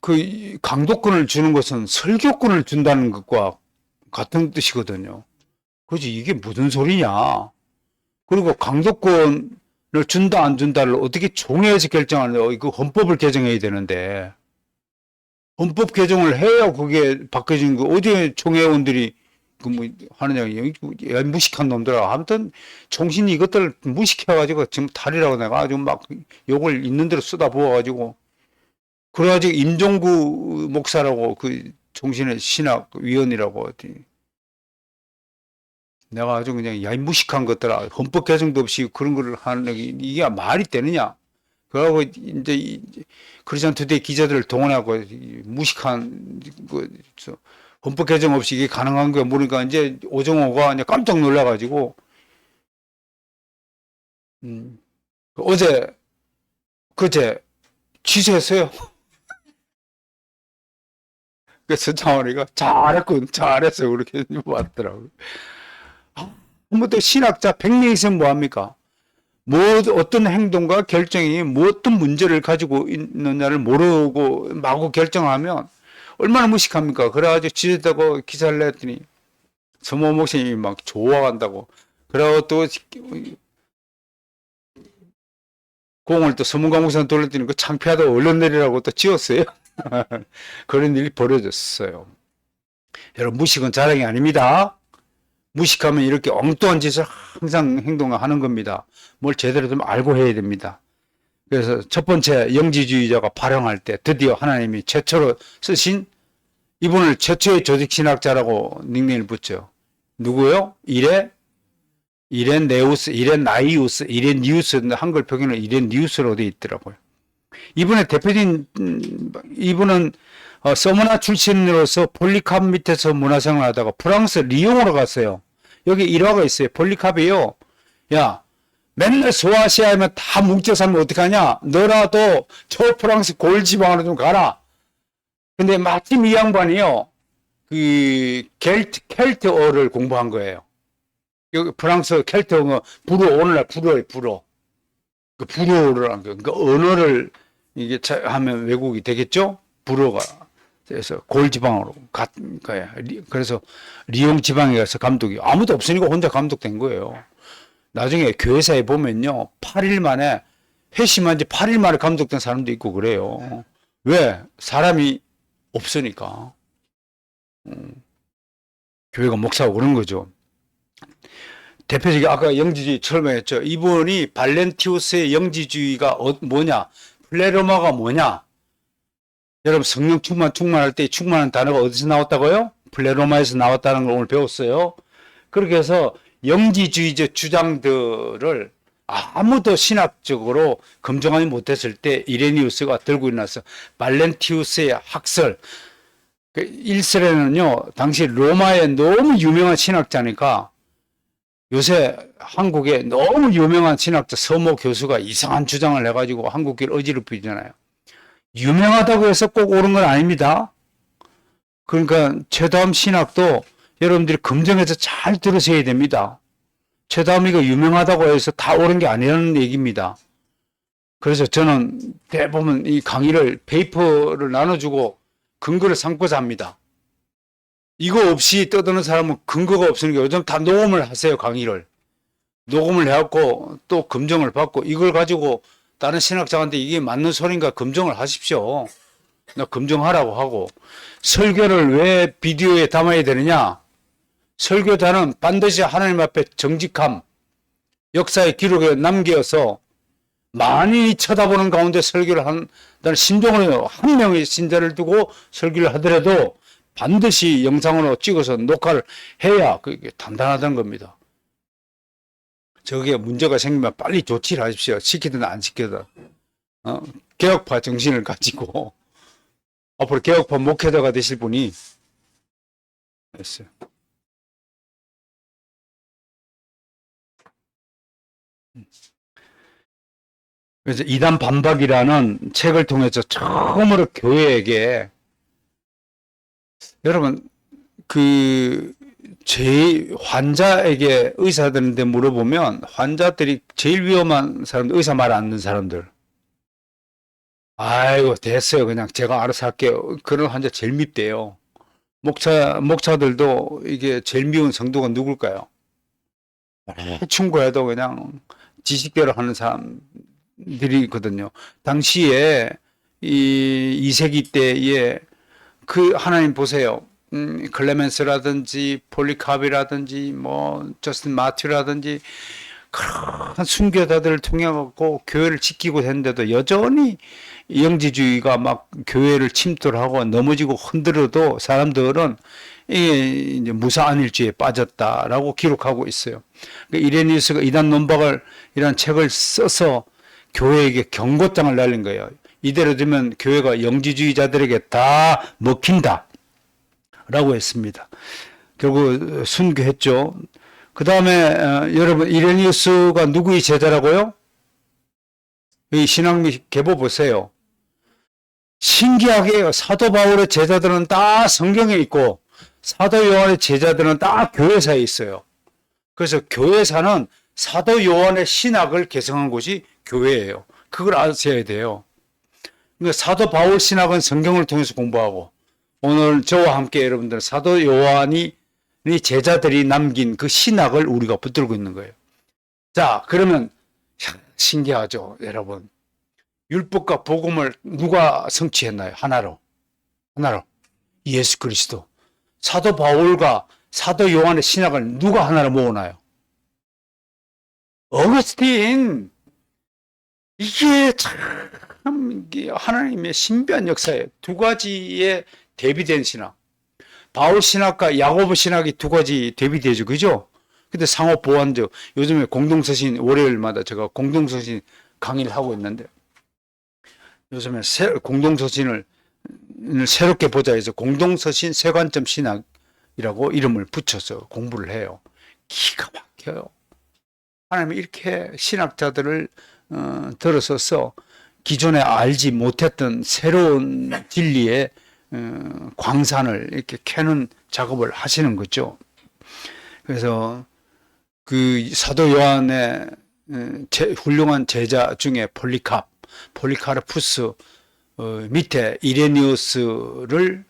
그 강도권을 주는 것은 설교권을 준다는 것과 같은 뜻이거든요. 그렇지, 이게 무슨 소리냐. 그리고 강도권을 준다 안 준다를 어떻게 총회에서 결정하냐. 이거 헌법을 개정해야 되는데, 헌법 개정을 해야 그게 바뀌어진 거. 어제 총회의원들이 그 뭐 하느냐, 무식한 놈들아. 아무튼 총신이 이것들을 무식해가지고 지금 탈이라고 내가 아주 막 욕을 있는 대로 쓰다 부어가지고, 그래가지고 임종구 목사라고 그 총신의 신학위원이라고 내가 아주 그냥 야, 이 무식한 것들아. 헌법 개정도 없이 그런 거를 하는 이게 말이 되느냐. 그러고 이제 크리스천 투데이 기자들을 동원하고 무식한 헌법 개정 없이 이게 가능한 거 모르니까 이제 오정호가 이제 깜짝 놀라가지고 그제 취소했어요. 그래서 장원이가 잘했어 그렇게 왔더라고요. 한번또 신학자 100명 있으면 뭐합니까? 어떤 행동과 결정이 어떤 문제를 가지고 있느냐를 모르고 마구 결정하면 얼마나 무식합니까? 그래가지고 지졌다고 기사를 냈더니 서모 목사님이 막 좋아한다고. 그래가지고 또 공을 또 서문강 목사님 돌렸더니 그 창피하다고 얼른 내리라고 또 지었어요. 그런 일이 벌어졌어요. 여러분, 무식은 자랑이 아닙니다. 무식하면 이렇게 엉뚱한 짓을 항상 행동하는 겁니다. 뭘 제대로 좀 알고 해야 됩니다. 그래서 첫 번째 영지주의자가 발행할 때 드디어 하나님이 최초로 쓰신, 이분을 최초의 조직신학자라고 닉네임을 붙죠. 누구요? 이레네우스, 이레나이우스, 이레니우스, 한글 표기는 이레니우스로 되어 있더라고요. 이분의 대표적인, 이분은 서머나 출신으로서 폴리캅 밑에서 문화생활을 하다가 프랑스 리옹으로 갔어요. 여기 일화가 있어요. 폴리캅이요. 야, 맨날 소아시아하면 다 뭉쳐 살면 어떡하냐? 너라도 저 프랑스 골지방으로 좀 가라. 근데 마침 이 양반이요. 그 켈트어를 공부한 거예요. 여기 프랑스 켈트어가 오늘날 불어예요. 그 불어를 한 거예요. 그러니까 언어를 이게 하면 외국이 되겠죠? 불어가. 그래서 골지방으로 간 거야. 그래서 리옹 지방에 가서 감독이 아무도 없으니까 혼자 감독된 거예요. 나중에 교회사에 보면요, 8일 만에 회심한 지 8일 만에 감독된 사람도 있고 그래요. 왜? 사람이 없으니까. 교회가 목사고 그런 거죠. 대표적인 아까 영지주의 설명했죠. 이분이 발렌티우스의 영지주의가 뭐냐? 플레로마가 뭐냐? 여러분, 성령 충만할 때 충만한 단어가 어디서 나왔다고요? 플레로마에서 나왔다는 걸 오늘 배웠어요. 그렇게 해서 영지주의적 주장들을 아무도 신학적으로 검증하지 못했을 때 이레니우스가 들고 일어나서 발렌티우스의 학설, 그 1설에는요 당시 로마에 너무 유명한 신학자니까, 요새 한국에 너무 유명한 신학자 서모 교수가 이상한 주장을 해가지고 한국교를 어지럽히잖아요. 유명하다고 해서 꼭 옳은 건 아닙니다. 그러니까 최다음 신학도 여러분들이 검증해서 잘 들으셔야 됩니다. 최다음이가 유명하다고 해서 다 옳은 게 아니라는 얘기입니다. 그래서 저는 대부분 이 강의를 페이퍼를 나눠주고 근거를 삼고자 합니다. 이거 없이 떠드는 사람은 근거가 없으니까 요즘 다 녹음을 하세요. 강의를 녹음을 해갖고 또 검증을 받고, 이걸 가지고 다른 신학자한테 이게 맞는 소린가 검증을 하십시오. 나 검증하라고 하고. 설교를 왜 비디오에 담아야 되느냐? 설교자는 반드시 하나님 앞에 정직함, 역사의 기록에 남겨서 많이 쳐다보는 가운데 설교를 한다는 심정으로, 한 명의 신자를 두고 설교를 하더라도 반드시 영상으로 찍어서 녹화를 해야 그게 단단하다는 겁니다. 저게 문제가 생기면 빨리 조치를 하십시오. 시키든 안 시키든. 개혁파 정신을 가지고 앞으로 개혁파 목회자가 되실 분이 됐어요. 그래서 이단 반박이라는 책을 통해서 처음으로 교회에게, 여러분 환자에게 의사들한테 물어보면 환자들이 제일 위험한 사람들, 의사 말 안 듣는 사람들. 아이고 됐어요, 그냥 제가 알아서 할게요. 그런 환자 제일 밉대요. 목사들도 이게 제일 미운 성도가 누굴까요? 충고해도 그냥 지식대로 하는 사람들이거든요. 당시에 이 2세기 때에 그 하나님 보세요. 클레멘스라든지 폴리카비라든지 뭐 저스틴 마티라든지 그런 순교자들을 통해 갖고 교회를 지키고 했는데도 여전히 영지주의가 막 교회를 침투하고 넘어지고 흔들어도 사람들은 이게 무사 안일주의에 빠졌다라고 기록하고 있어요. 이레니우스가 이단 논박을 이런 책을 써서 교회에게 경고장을 날린 거예요. 이대로 되면 교회가 영지주의자들에게 다 먹힌다 라고 했습니다. 결국 순교했죠. 그 다음에 여러분 이레니우스가 누구의 제자라고요? 이 신학미 계보 보세요. 신기하게요. 사도 바울의 제자들은 다 성경에 있고 사도 요한의 제자들은 다 교회사에 있어요. 그래서 교회사는 사도 요한의 신학을 개성한 곳이 교회예요. 그걸 아셔야 돼요. 그러니까 사도 바울 신학은 성경을 통해서 공부하고, 오늘 저와 함께 여러분들 사도 요한이 제자들이 남긴 그 신학을 우리가 붙들고 있는 거예요. 자, 그러면 신기하죠, 여러분. 율법과 복음을 누가 성취했나요? 하나로. 예수 그리스도. 사도 바울과 사도 요한의 신학을 누가 하나로 모으나요? 어거스틴. 이게 참 하나님의 신비한 역사예요. 두 가지의 대비된 신학. 바울 신학과 야고보 신학이 두 가지 대비되죠. 그죠? 근데 상호 보완적, 요즘에 공동서신, 월요일마다 제가 공동서신 강의를 하고 있는데, 요즘에 공동서신을 새롭게 보자 해서 공동서신 세관점 신학이라고 이름을 붙여서 공부를 해요. 기가 막혀요. 하나님이 이렇게 신학자들을 들어서서 기존에 알지 못했던 새로운 진리의 광산을 이렇게 캐는 작업을 하시는 거죠. 그래서 그 사도 요한의 훌륭한 제자 중에 폴리카르푸스 밑에 이레니우스를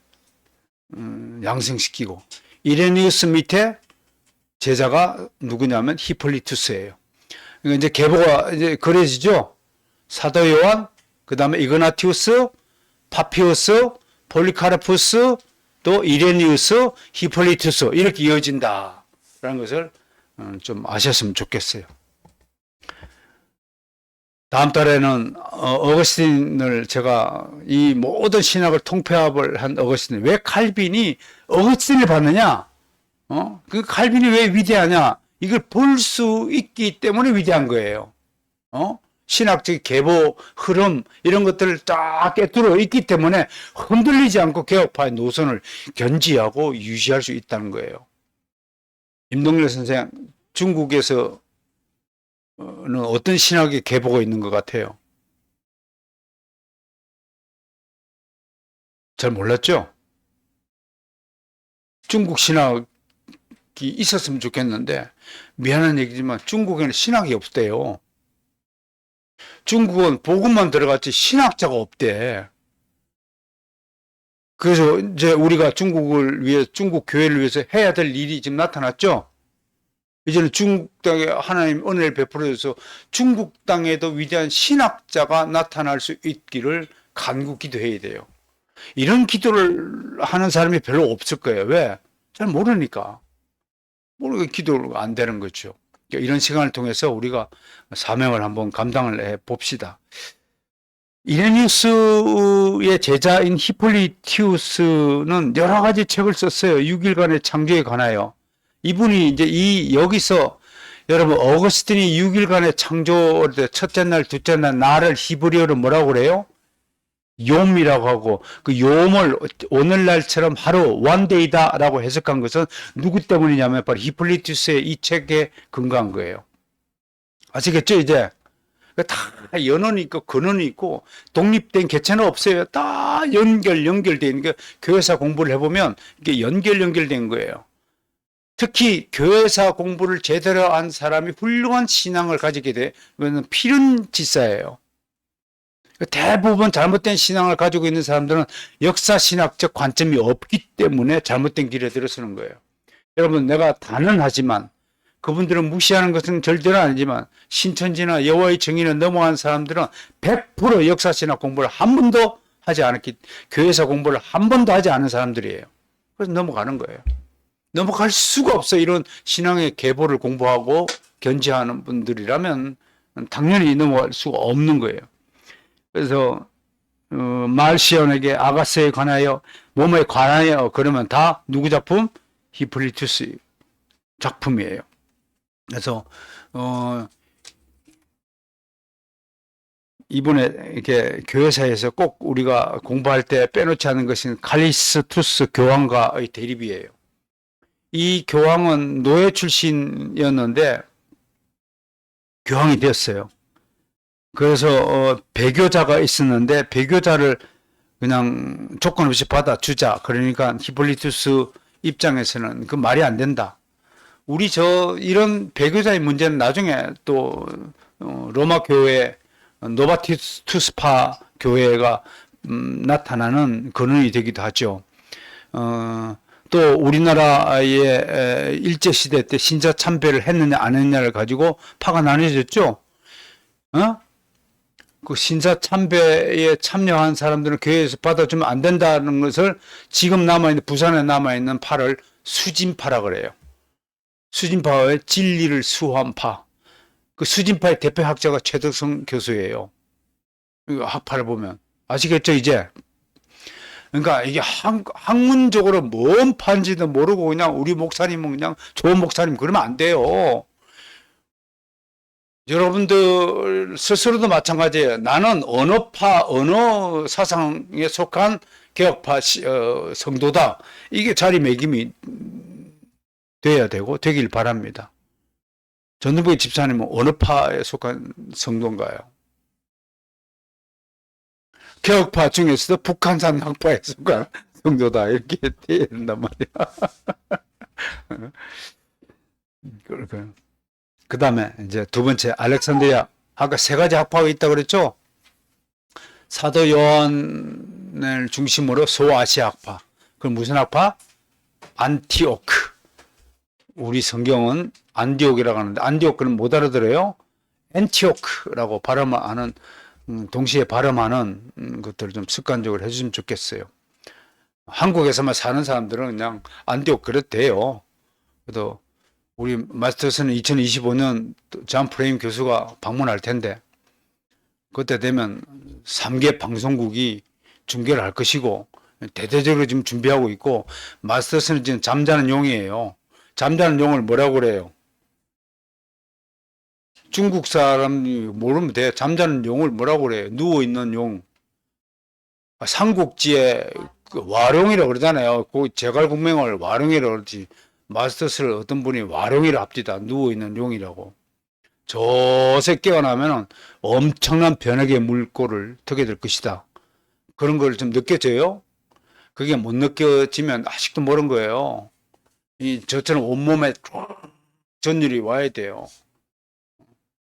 양성시키고, 이레니우스 밑에 제자가 누구냐면 히폴리투스예요. 그러니까 이제 계보가 이제 그려지죠. 사도 요한, 그 다음에 이그나티우스, 파피우스, 폴리카르푸스, 또 이레니우스, 히폴리투스, 이렇게 이어진다라는 것을 좀 아셨으면 좋겠어요. 다음 달에는 어거스틴을 제가 이 모든 신학을 통폐합을 한 왜 칼빈이 어거스틴을 받느냐? 그 칼빈이 왜 위대하냐? 이걸 볼 수 있기 때문에 위대한 거예요. 신학적 계보, 흐름 이런 것들을 쫙 깨뚫어 있기 때문에 흔들리지 않고 개혁파의 노선을 견지하고 유지할 수 있다는 거예요. 임동열 선생, 중국에서는 어떤 신학의 계보가 있는 것 같아요? 잘 몰랐죠? 중국 신학이 있었으면 좋겠는데 미안한 얘기지만 중국에는 신학이 없대요. 중국은 복음만 들어갔지 신학자가 없대. 그래서 이제 우리가 중국을 위해, 중국 교회를 위해서 해야 될 일이 지금 나타났죠? 이제는 중국 땅에 하나님 은혜를 베풀어줘서 중국 땅에도 위대한 신학자가 나타날 수 있기를 간구 기도해야 돼요. 이런 기도를 하는 사람이 별로 없을 거예요. 왜? 잘 모르니까. 모르니까 기도가 안 되는 거죠. 이런 시간을 통해서 우리가 사명을 한번 감당을 해 봅시다. 이레니우스의 제자인 히폴리티우스는 여러 가지 책을 썼어요. 6일간의 창조에 관하여. 이분이 이제 여기서 여러분 어거스틴이 6일간의 창조 첫째 날, 둘째 날 나를 히브리어로 뭐라고 그래요? 욤이라고 하고 그 욤을 오늘날처럼 하루 원데이다라고 해석한 것은 누구 때문이냐면 바로 히폴리투스의 이 책에 근거한 거예요. 아시겠죠 이제? 다 연원이 있고 근원이 있고 독립된 개체는 없어요. 다 연결된 게 교회사 공부를 해보면 이게 연결된 거예요. 특히 교회사 공부를 제대로 한 사람이 훌륭한 신앙을 가지게 되면 필연지사예요. 대부분 잘못된 신앙을 가지고 있는 사람들은 역사신학적 관점이 없기 때문에 잘못된 길에 들어서는 거예요. 여러분 내가 단언하지만 그분들은 무시하는 것은 절대로 아니지만 신천지나 여호와의 증인을 넘어간 사람들은 100% 역사신학 공부를 한 번도 하지 않았기, 교회사 공부를 한 번도 하지 않은 사람들이에요. 그래서 넘어가는 거예요. 넘어갈 수가 없어요. 이런 신앙의 계보를 공부하고 견지하는 분들이라면 당연히 넘어갈 수가 없는 거예요. 그래서 말시온에게 아가스에 관하여 몸에 관하여 그러면 다 누구 작품? 히폴리투스 작품이에요. 그래서 이번에 이렇게 교회사에서 꼭 우리가 공부할 때 빼놓지 않은 것은 칼리스투스 교황과의 대립이에요. 이 교황은 노예 출신이었는데 교황이 되었어요. 그래서 배교자가 있었는데 배교자를 그냥 조건 없이 받아주자. 그러니까 히폴리투스 입장에서는 그 말이 안 된다. 우리 이런 배교자의 문제는 나중에 또 로마 교회 노바티투스파 교회가 나타나는 근원이 되기도 하죠. 또 우리나라의 일제시대 때 신자 참배를 했느냐 안 했느냐를 가지고 파가 나뉘어졌죠. 그 신사 참배에 참여한 사람들은 교회에서 받아주면 안 된다는 것을 지금 남아있는, 부산에 남아있는 파를 수진파라 그래요. 수진파의 진리를 수호한 파. 그 수진파의 대표 학자가 최덕성 교수예요. 학파를 보면. 아시겠죠, 이제? 그러니까 이게 학문적으로 뭔 파인지도 모르고 그냥 우리 목사님은 그냥 좋은 목사님 그러면 안 돼요. 여러분들 스스로도 마찬가지예요. 나는 어느 사상에 속한 개혁파 성도다. 이게 자리매김이 돼야 되고 되길 바랍니다. 전두부의 집사님은 어느 파에 속한 성도인가요? 개혁파 중에서도 북한산 학파에 속한 성도다. 이렇게 돼야 된단 말이야. 그 다음에 이제 두 번째 알렉산드리아. 아까 세 가지 학파가 있다고 그랬죠? 사도 요한을 중심으로 소아시아 학파. 그럼 무슨 학파? 안티오크. 우리 성경은 안디옥이라고 하는데 안디오크는 못 알아들어요? 엔티오크라고 발음하는 동시에 발음하는 것들을 좀 습관적으로 해주시면 좋겠어요. 한국에서만 사는 사람들은 그냥 안디옥 그래도 돼요. 그래도 우리 마스터스는 2025년 잔 프레임 교수가 방문할 텐데 그때 되면 3개 방송국이 중계를 할 것이고 대대적으로 지금 준비하고 있고 마스터스는 지금 잠자는 용이에요. 잠자는 용을 뭐라고 그래요? 중국 사람이 모르면 돼. 잠자는 용을 뭐라고 그래? 누워있는 용. 삼국지에 그 와룡이라고 그러잖아요. 그 제갈공명을 와룡이라고 그러지. 마스터스를 어떤 분이 와룡이라 합디다. 누워있는 용이라고. 저새 깨어나면은 엄청난 변혁의 물꼬를 트게 될 것이다. 그런 걸 좀 느껴져요? 그게 못 느껴지면 아직도 모르는 거예요. 저처럼 온몸에 전율이 와야 돼요.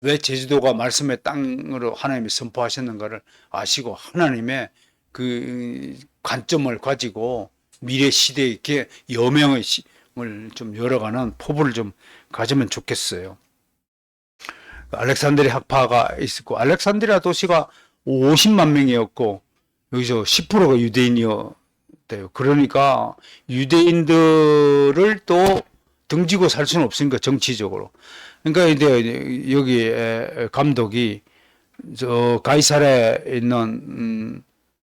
왜 제주도가 말씀의 땅으로 하나님이 선포하셨는가를 아시고 하나님의 그 관점을 가지고 미래 시대의 여명을 좀 열어가는 포부를 좀 가지면 좋겠어요. 알렉산드리아 학파가 있었고, 알렉산드리아 도시가 50만 명이었고, 여기서 10%가 유대인이었대요. 그러니까 유대인들을 또 등지고 살 수는 없으니까 정치적으로. 그러니까 이제 여기 감독이 저 가이사랴에 있는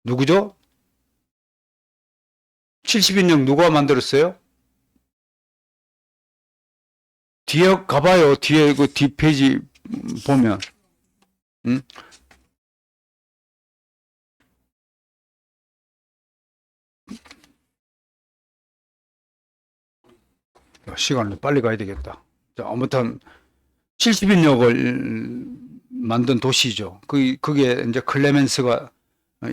누구죠? 70인형 누가 만들었어요? 뒤에 가봐요. 뒤에 그 뒷페이지 보면. 응? 시간을 빨리 가야 되겠다. 자, 아무튼 70인역을 만든 도시죠. 그게 이제 클레멘스가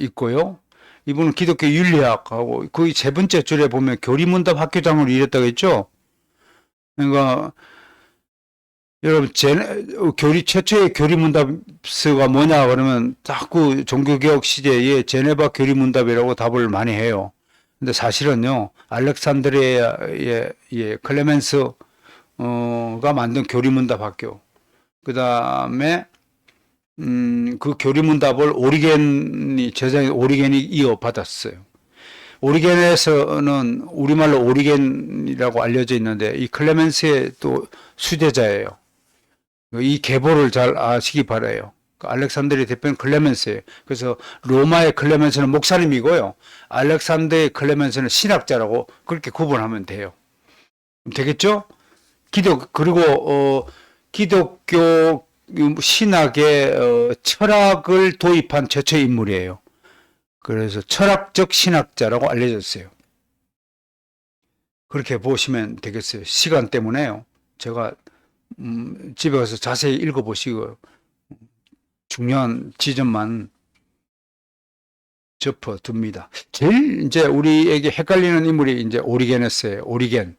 있고요. 이분은 기독교 윤리학하고 거의 세 번째 줄에 보면 교리문답 학교장으로 일했다고 했죠. 그러니까 여러분 최초의 교리문답서가 뭐냐 그러면 자꾸 종교개혁 시대에 제네바 교리문답이라고 답을 많이 해요. 근데 사실은요, 알렉산드리아의 클레멘스가 만든 교리문답 학교, 그 다음에 그 교리문답을 제자인 오리겐이 이어받았어요. 오리겐에서는 우리말로 오리겐이라고 알려져 있는데 이 클레멘스의 또 수제자예요. 이 계보를 잘 아시기 바라요. 알렉산드리아 대표는 클레멘스예요. 그래서 로마의 클레멘스는 목사님이고요. 알렉산드의 클레멘스는 신학자라고 그렇게 구분하면 돼요. 되겠죠? 그리고 기독교 신학의 철학을 도입한 최초의 인물이에요. 그래서 철학적 신학자라고 알려졌어요. 그렇게 보시면 되겠어요. 시간 때문에요. 제가 집에 가서 자세히 읽어보시고 중요한 지점만 짚어둡니다. 제일 이제 우리에게 헷갈리는 인물이 이제 오리게네스예요. 오리겐.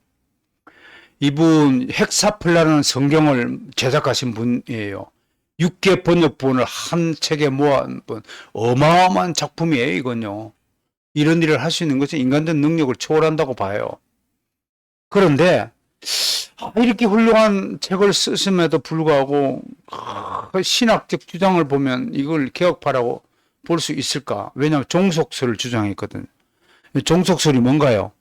이분 헥사플라는 성경을 제작하신 분이에요. 6개 번역본을 한 책에 모아본 어마어마한 작품이에요, 이건요. 이런 일을 할 수 있는 것은 인간적 능력을 초월한다고 봐요. 그런데 이렇게 훌륭한 책을 쓰심에도 불구하고 신학적 주장을 보면 이걸 개혁파라고 볼 수 있을까? 왜냐하면 종속설을 주장했거든요. 종속설이 뭔가요?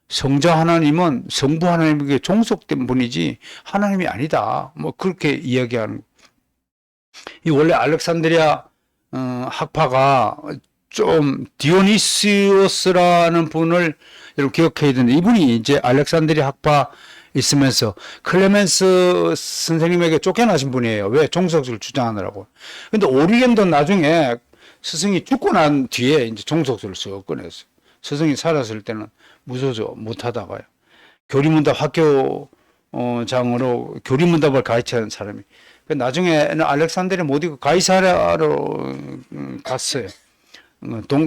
성자 하나님은 성부 하나님에게 종속된 분이지 하나님이 아니다. 뭐 그렇게 이야기하는. 이 원래 알렉산드리아 학파가 좀 디오니시오스라는 분을 여러분 기억해야 되는데 이분이 이제 알렉산드리아 학파 있으면서 클레멘스 선생님에게 쫓겨나신 분이에요. 왜? 종속설을 주장하느라고. 근데 오리겐도 나중에 스승이 죽고 난 뒤에 이제 종속설을 쓱 꺼냈어요. 스승이 살았을 때는 무소저 못하다가요. 교리문답 학교장으로 교리문답을 가르치는 사람이. 나중에는 알렉산드리아 못 이고 가이사랴로 갔어요.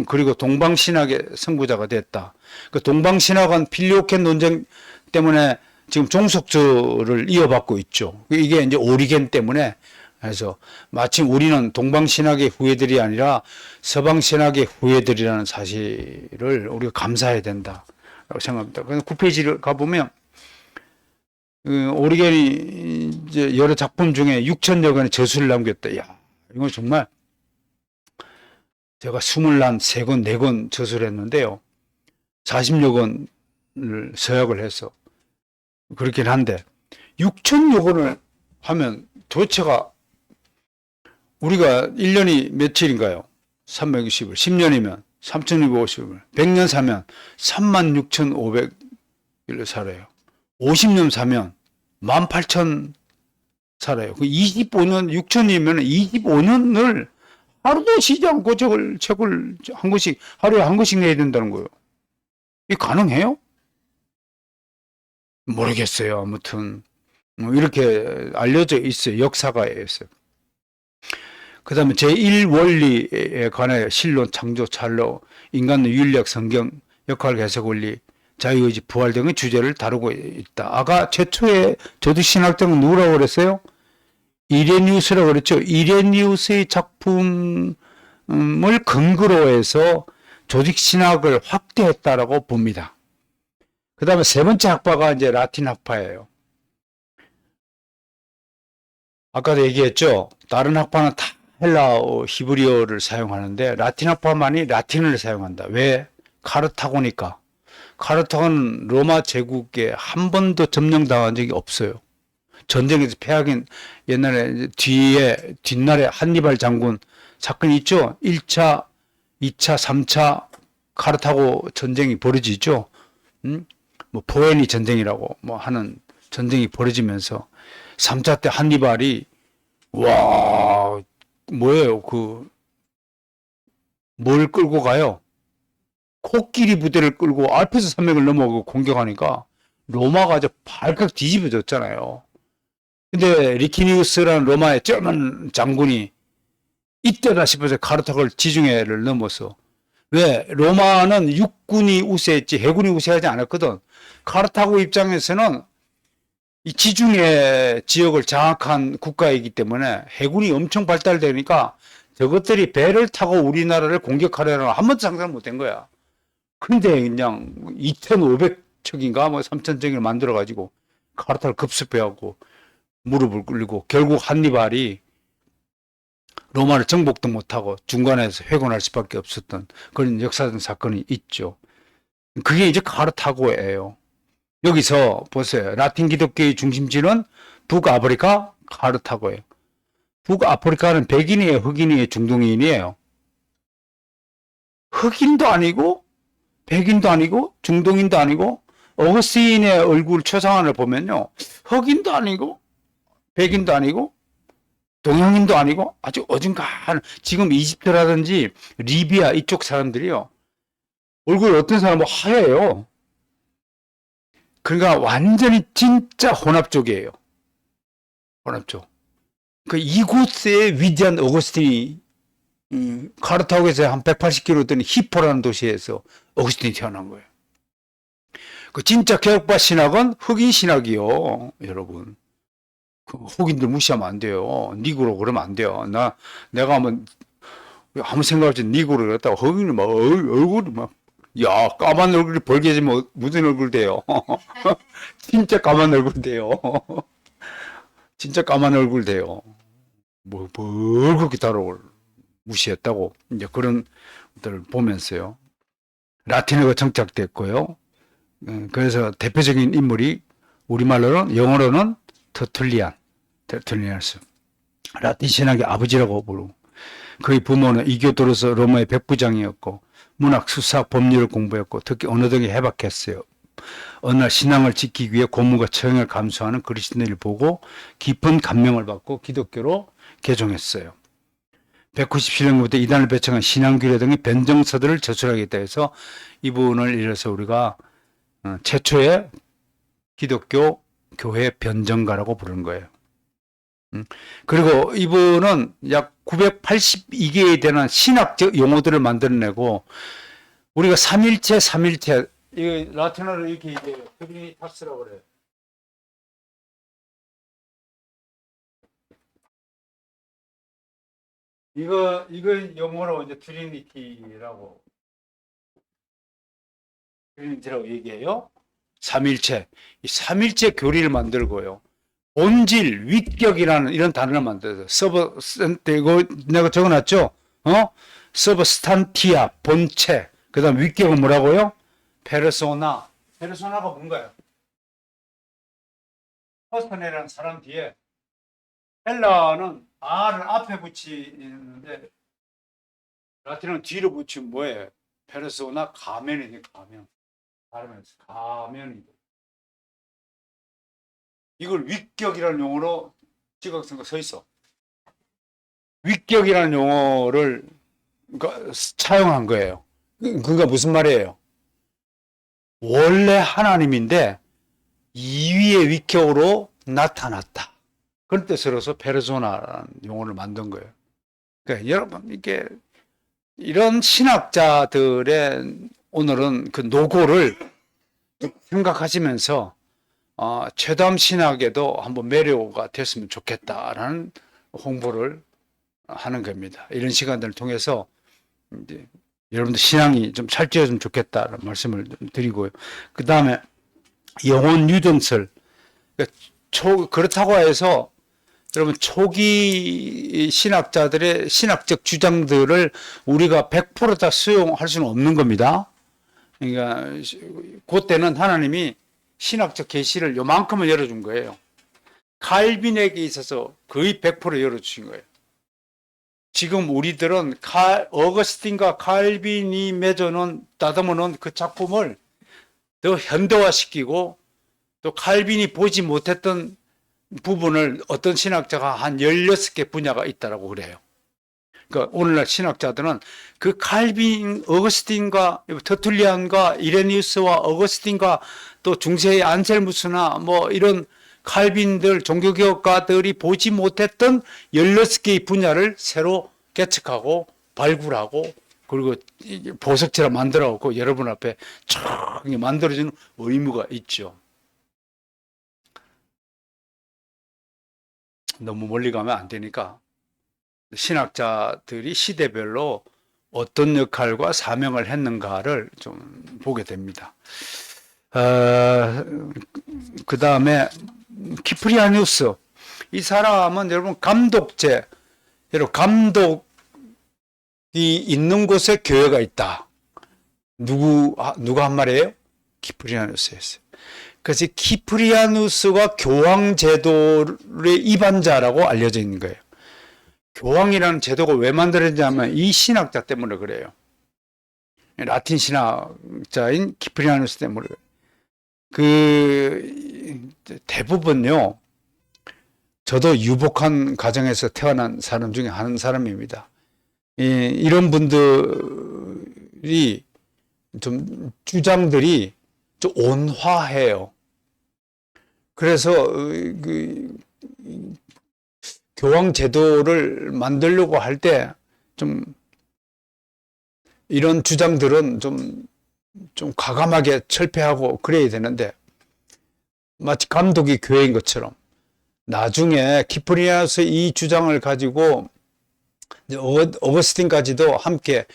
그리고 동방신학의 선구자가 됐다. 그 동방신학은 필리오켄 논쟁 때문에 지금 종속절을 이어받고 있죠. 이게 이제 오리겐 때문에 해서 마침 우리는 동방신학의 후예들이 아니라 서방신학의 후예들이라는 사실을 우리가 감사해야 된다라고 생각합니다. 그래서 9페이지를 가보면 오리겐이 이제 여러 작품 중에 6천여 권의 저술을 남겼다. 야, 이건 정말 제가 23권, 4권 저술을 했는데요. 40여 권을 서약을 해서 그렇긴 한데 6천여 권을 하면 도대체가 우리가 1년이 며칠인가요? 360일. 10년이면 3250일. 100년 사면 36,500일 살아요. 50년 사면 18,000 살아요. 그 25년, 6천이면 25년을 하루도 쉬지 않고 책을 한 권씩, 하루에 한 권씩 내야 된다는 거예요. 이게 가능해요? 모르겠어요. 아무튼. 이렇게 알려져 있어요. 역사가에 있어요. 그 다음에 제1원리에 관하여 신론, 창조, 찰로, 인간의 윤리학, 성경, 역할, 해석 원리, 자유의지, 부활 등의 주제를 다루고 있다. 아까 최초의 조직신학 등은 누구라고 그랬어요? 이레니우스라고 그랬죠. 이레니우스의 작품을 근거로 해서 조직신학을 확대했다라고 봅니다. 그 다음에 세 번째 학파가 이제 라틴 학파예요. 아까도 얘기했죠. 다른 학파는 다 헬라어, 히브리어를 사용하는데 라틴 학파만이 라틴어를 사용한다. 왜? 카르타고니까. 카르타고는 로마 제국에 한 번도 점령당한 적이 없어요. 전쟁에서 패하긴 옛날에 뒷날에 한니발 장군 사건이 있죠. 1차, 2차, 3차 카르타고 전쟁이 벌어지죠. 뭐 포에니 전쟁이라고 뭐 하는 전쟁이 벌어지면서 3차 때 한니발이 와 뭐예요? 뭘 끌고 가요? 코끼리 부대를 끌고 알프스 산맥을 넘어가고 공격하니까 로마가 저 발칵 뒤집어졌잖아요. 근데 리키니우스라는 로마의 쩌만 장군이 이때다 싶어서 카르타고를 지중해를 넘어서 왜 로마는 육군이 우세했지 해군이 우세하지 않았거든. 카르타고 입장에서는 이 지중해 지역을 장악한 국가이기 때문에 해군이 엄청 발달되니까 저것들이 배를 타고 우리나라를 공격하려는 한 번도 상상 못한 거야. 근데 그냥 2,500척인가 뭐 3,000척을 만들어 가지고 카르타를 급습해하고 무릎을 꿇리고 결국 한니발이 로마를 정복도 못하고 중간에서 회군할 수밖에 없었던 그런 역사적 사건이 있죠. 그게 이제 카르타고예요. 여기서 보세요. 라틴 기독교의 중심지는 북아프리카 카르타고예요. 북아프리카는 백인이에요, 흑인이에요, 중동인이에요? 흑인도 아니고 백인도 아니고 중동인도 아니고 어거스틴의 얼굴 초상화를 보면요. 흑인도 아니고 백인도 아니고 동양인도 아니고 아주 어중간한 지금 이집트라든지 리비아 이쪽 사람들이요. 얼굴 어떤 사람은 하얘요. 그러니까 완전히 진짜 혼합족이에요. 혼합족. 그 이곳에 위대한 어거스틴이 카르타고에서 한 180km 되는 히포라는 도시에서 어거스틴이 태어난 거예요. 그 진짜 개혁파 신학은 흑인 신학이요, 여러분. 그 흑인들 무시하면 안 돼요. 니그로 그러면 안 돼요. 내가 한번 아무 생각 없이 니그로 그랬다가 흑인이 막 얼굴이 막 야, 까만 얼굴이 벌게지면 무슨 얼굴 돼요? 진짜 까만 얼굴 돼요. 진짜 까만 얼굴 돼요. 뭘 그렇게 다뤄 무시했다고. 이제 그런 것들을 보면서요. 라틴어가 정착됐고요. 그래서 대표적인 인물이 우리말로는, 영어로는 터툴리안스. 라틴 신학의 아버지라고 부르고, 그의 부모는 이교도로서 로마의 백부장이었고, 문학, 수사, 법률을 공부했고, 특히 언어 등에 해박했어요. 어느 날 신앙을 지키기 위해 고문과 처형을 감수하는 그리스도인을 보고 깊은 감명을 받고 기독교로 개종했어요. 197년부터 이단을 배척한 신앙규례 등의 변정서들을 저술하겠다 해서 이분을 이래서 우리가 최초의 기독교 교회 변정가라고 부르는 거예요. 그리고 이분은 약 982개에 되는 신학적 용어들을 만들어내고 우리가 삼일체 이거 라틴어로 이렇게 얘기해요. 트리니타스라고 그래요. 이거 영어로 이제 트리니티라고 얘기해요. 삼일체. 이 삼일체 교리를 만들고요. 본질, 위격이라는 이런 단어를 만들어서 이거 내가 적어놨죠? 서브스탄티아, 본체. 그 다음 위격은 뭐라고요? 페르소나. 페르소나가 뭔가요? 퍼스터네라는 사람 뒤에 헬라는 R을 앞에 붙이는데 라틴어는 뒤로 붙이면 뭐예요? 페르소나 가면이지, 가면. 가면이. 이걸 위격이라는 용어로 지각선거 서 있어. 위격이라는 용어를 차용한 거예요. 그러니까 무슨 말이에요? 원래 하나님인데 이위의 위격으로 나타났다. 그런 뜻으로서 페르소나라는 용어를 만든 거예요. 그러니까 여러분 이게 이런 신학자들의 오늘은 그 노고를 생각하시면서 최담 신학에도 한번 매료가 됐으면 좋겠다라는 홍보를 하는 겁니다. 이런 시간들을 통해서 이제 여러분들 신앙이 좀 찰지어졌으면 좋겠다는 말씀을 드리고요. 그 다음에 영혼 유전설. 그렇다고 해서 여러분 초기 신학자들의 신학적 주장들을 우리가 100%다 수용할 수는 없는 겁니다. 그러니까 그때는 하나님이 신학적 계시를 요만큼을 열어준 거예요. 칼빈에게 있어서 거의 100% 열어주신 거예요. 지금 우리들은 어거스틴과 칼빈이 맺어놓은 다듬어놓은 그 작품을 더 현대화시키고 또 칼빈이 보지 못했던 부분을 어떤 신학자가 한 16개 분야가 있다라고 그래요. 그러니까 오늘날 신학자들은 그 칼빈, 어거스틴과 터툴리안과 이레니우스와 어거스틴과 또 중세의 안셀무스나 뭐 이런 칼빈들, 종교개혁가들이 보지 못했던 16개의 분야를 새로 개척하고 발굴하고 그리고 보석처럼 만들어갖고 여러분 앞에 쫙 만들어주는 의무가 있죠. 너무 멀리 가면 안 되니까 신학자들이 시대별로 어떤 역할과 사명을 했는가를 좀 보게 됩니다. 그 다음에 키프리아누스. 이 사람은 여러분 감독제, 여러분 감독이 있는 곳에 교회가 있다. 누가 한 말이에요? 키프리아누스였어요. 그래서 키프리아누스가 교황 제도의 입안자라고 알려져 있는 거예요. 교황이라는 제도가 왜 만들어졌냐면 이 신학자 때문에 그래요. 라틴 신학자인 키프리아누스 때문에 그래요. 대부분요, 저도 유복한 가정에서 태어난 사람 중에 한 사람입니다. 이런 분들이 좀 주장들이 좀 온화해요. 그래서 교황 제도를 만들려고 할 때 좀 이런 주장들은 좀 과감하게 철폐하고 그래야 되는데 마치 감독이 교회인 것처럼 나중에 키프리아누스 이 주장을 가지고 어거스틴까지도 함께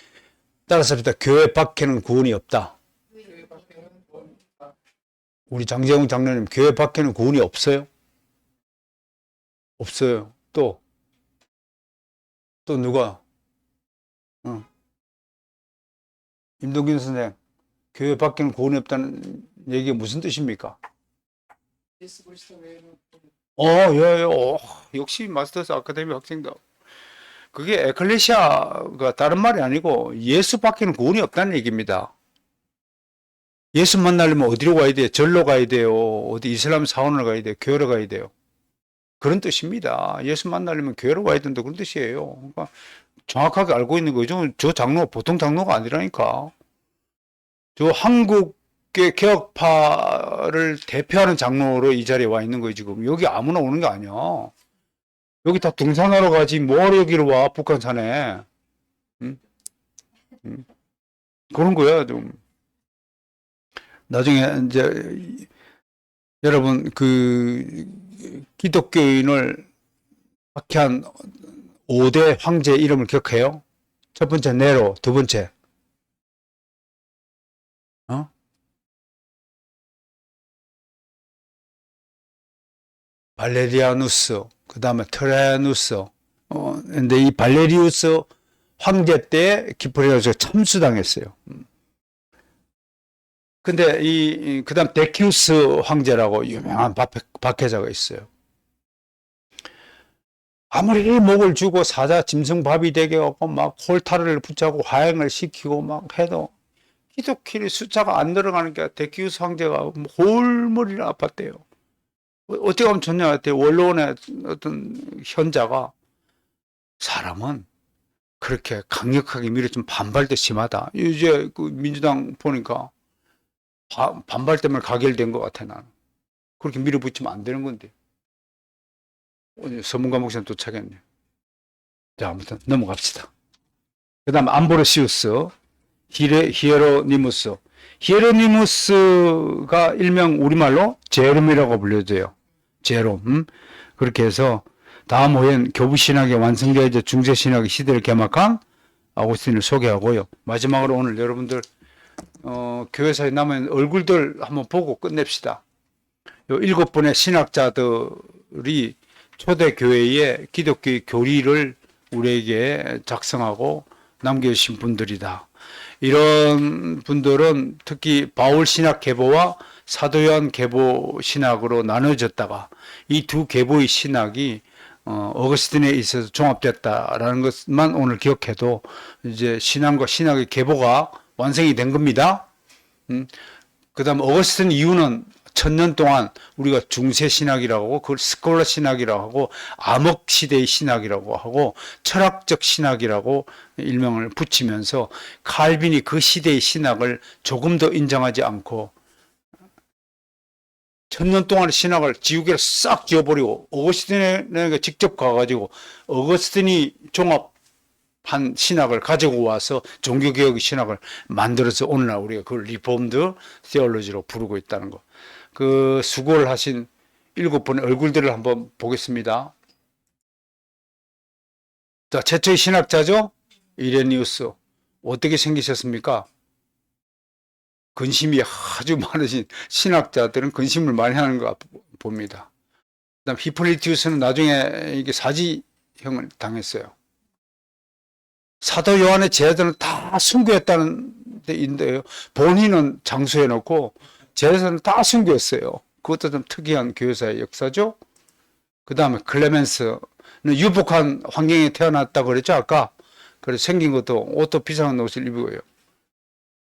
따라서부터 교회 밖에는 구원이 없다. 우리 장재홍 장로님 교회 밖에는 구원이 없어요? 없어요. 또 누가? 임동균 선생, 교회 밖에는 구원이 없다는 얘기가 무슨 뜻입니까? 예. 역시 마스터스 아카데미 학생들. 그게 에클레시아가 다른 말이 아니고 예수 밖에는 구원이 없다는 얘기입니다. 예수 만나려면 어디로 가야 돼요? 절로 가야 돼요? 어디 이슬람 사원을 가야 돼요? 교회로 가야 돼요? 그런 뜻입니다. 예수 만나려면 교회로 가야 된다 그런 뜻이에요. 그러니까 정확하게 알고 있는 거죠. 저 장로가 보통 장로가 아니라니까. 저 한국의 개혁파를 대표하는 장로로 이 자리에 와 있는 거예요, 지금. 여기 아무나 오는 게 아니야. 여기 다 등산하러 가지, 뭐하러 여기로 와, 북한산에. 응? 그런 거야, 좀. 나중에, 이제, 여러분, 기독교인을 박해한 5대 황제 이름을 기억해요? 첫 번째 네로, 두 번째 발레리아누스, 그 다음에 트라야누스. 근데 이 발레리우스 황제 때 키프리아누스가 참수당했어요. 근데 그 다음 데키우스 황제라고 유명한 박해자가 있어요. 아무리 목을 주고 사자 짐승밥이 되게 하고 막 홀타를 붙잡고 화행을 시키고 막 해도 기독교의 숫자가 안 늘어가는 게 데키우스 황제가 홀머리를 아팠대요. 어떻게 하면 좋냐 했더니 원로원의 어떤 현자가 사람은 그렇게 강력하게 밀어주면 반발도 심하다. 이제 그 민주당 보니까 반발 때문에 가결된 것 같아, 나는. 그렇게 밀어붙이면 안 되는 건데. 오늘 서문과 목사님 도착했네. 자, 아무튼 넘어갑시다. 그 다음 암브로시우스, 히에로니무스. 히에로니무스가 일명 우리말로 제롬이라고 불려져요. 제롬. 그렇게 해서 다음 호엔 교부신학의 완성되어 이제 중세신학의 시대를 개막한 아우구스틴을 소개하고요. 마지막으로 오늘 여러분들 교회사에 남은 얼굴들 한번 보고 끝냅시다. 요 7분의 신학자들이 초대교회의 기독교의 교리를 우리에게 작성하고 남겨주신 분들이다. 이런 분들은 특히 바울 신학 계보와 사도 요한 계보 신학으로 나눠졌다가 이 두 계보의 신학이 어거스틴에 있어서 종합됐다라는 것만 오늘 기억해도 이제 신앙과 신학의 계보가 완성이 된 겁니다. 그 다음 어거스틴 이후는 1000년 동안 우리가 중세 신학이라고 하고 그걸 스콜라 신학이라고 하고 암흑 시대의 신학이라고 하고 철학적 신학이라고 일명을 붙이면서 칼빈이 그 시대의 신학을 조금 더 인정하지 않고 1000년 동안의 신학을 지우개를 싹 지워버리고 어거스틴에게 직접 가가지고 어거스틴이 종합한 신학을 가지고 와서 종교개혁의 신학을 만들어서 오늘날 우리가 그걸 리폼드 테올로지로 부르고 있다는 거. 그 수고를 하신 7분의 얼굴들을 한번 보겠습니다. 자, 최초의 신학자죠? 이레니우스. 어떻게 생기셨습니까? 근심이 아주 많으신 신학자들은 근심을 많이 하는 것 봅니다. 그다음 히폴리티우스는 나중에 이게 사지형을 당했어요. 사도 요한의 제자들은 다 순교했다는 데인데요. 본인은 장수해 놓고 제자들은 다 순교했어요. 그것도 좀 특이한 교회사의 역사죠. 그 다음에 클레멘스는 유복한 환경에 태어났다고 그랬죠, 아까. 그래서 생긴 것도 옷도 비싼 옷을 입고요.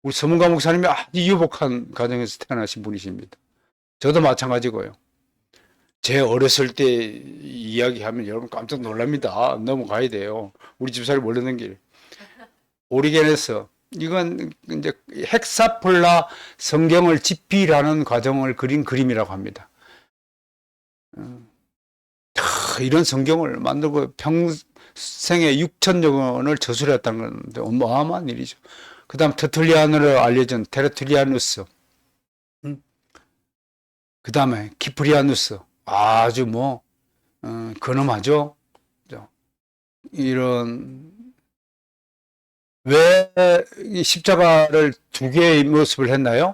우리 서문가 목사님이 아주 유복한 가정에서 태어나신 분이십니다. 저도 마찬가지고요. 제 어렸을 때 이야기하면 여러분 깜짝 놀랍니다. 넘어가야 돼요. 우리 집사를 모르는 길. 오리겐에서 이건 이제 헥사폴라 성경을 집필하는 과정을 그린 그림이라고 합니다. 이런 성경을 만들고 평생에 6천여 권을 저술했다는 건데 어마어마한 일이죠. 그 다음 터툴리안으로 알려진 테르툴리아누스, 그 다음에 키프리아누스, 아주 근엄하죠. 이런, 왜 이 십자가를 두 개의 모습을 했나요?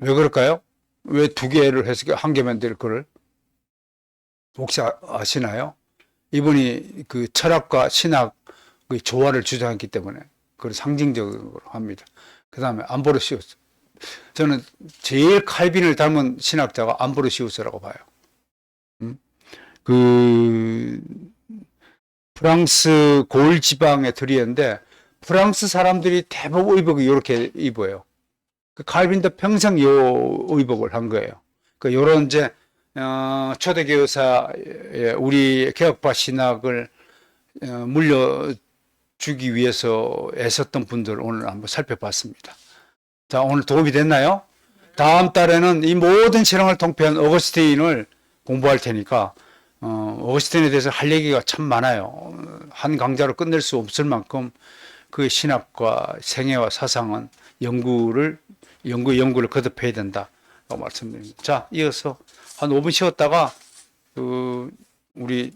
왜 그럴까요? 왜 두 개를 해서 한 개만 될 거를? 혹시 아시나요? 이분이 그 철학과 신학 그 조화를 주장했기 때문에 그걸 상징적으로 합니다. 그 다음에 암브로시우스. 저는 제일 칼빈을 닮은 신학자가 암브로시우스라고 봐요. 그 프랑스 고을 지방의 들이인데 프랑스 사람들이 대부분 의복이 이렇게 입어요. 그 칼빈도 평생 요 의복을 한 거예요. 그 요런 이제 초대교사의 우리 개혁파 신학을 물려주기 위해서 애썼던 분들 오늘 한번 살펴봤습니다. 자, 오늘 도움이 됐나요? 다음 달에는 이 모든 신앙을 통폐한 어거스틴을 공부할 테니까 어거스틴에 대해서 할 얘기가 참 많아요. 한 강좌로 끝낼 수 없을 만큼 그 신학과 생애와 사상은 연구를 거듭해야 된다고 말씀드립니다. 자, 이어서 한 5분 쉬었다가 우리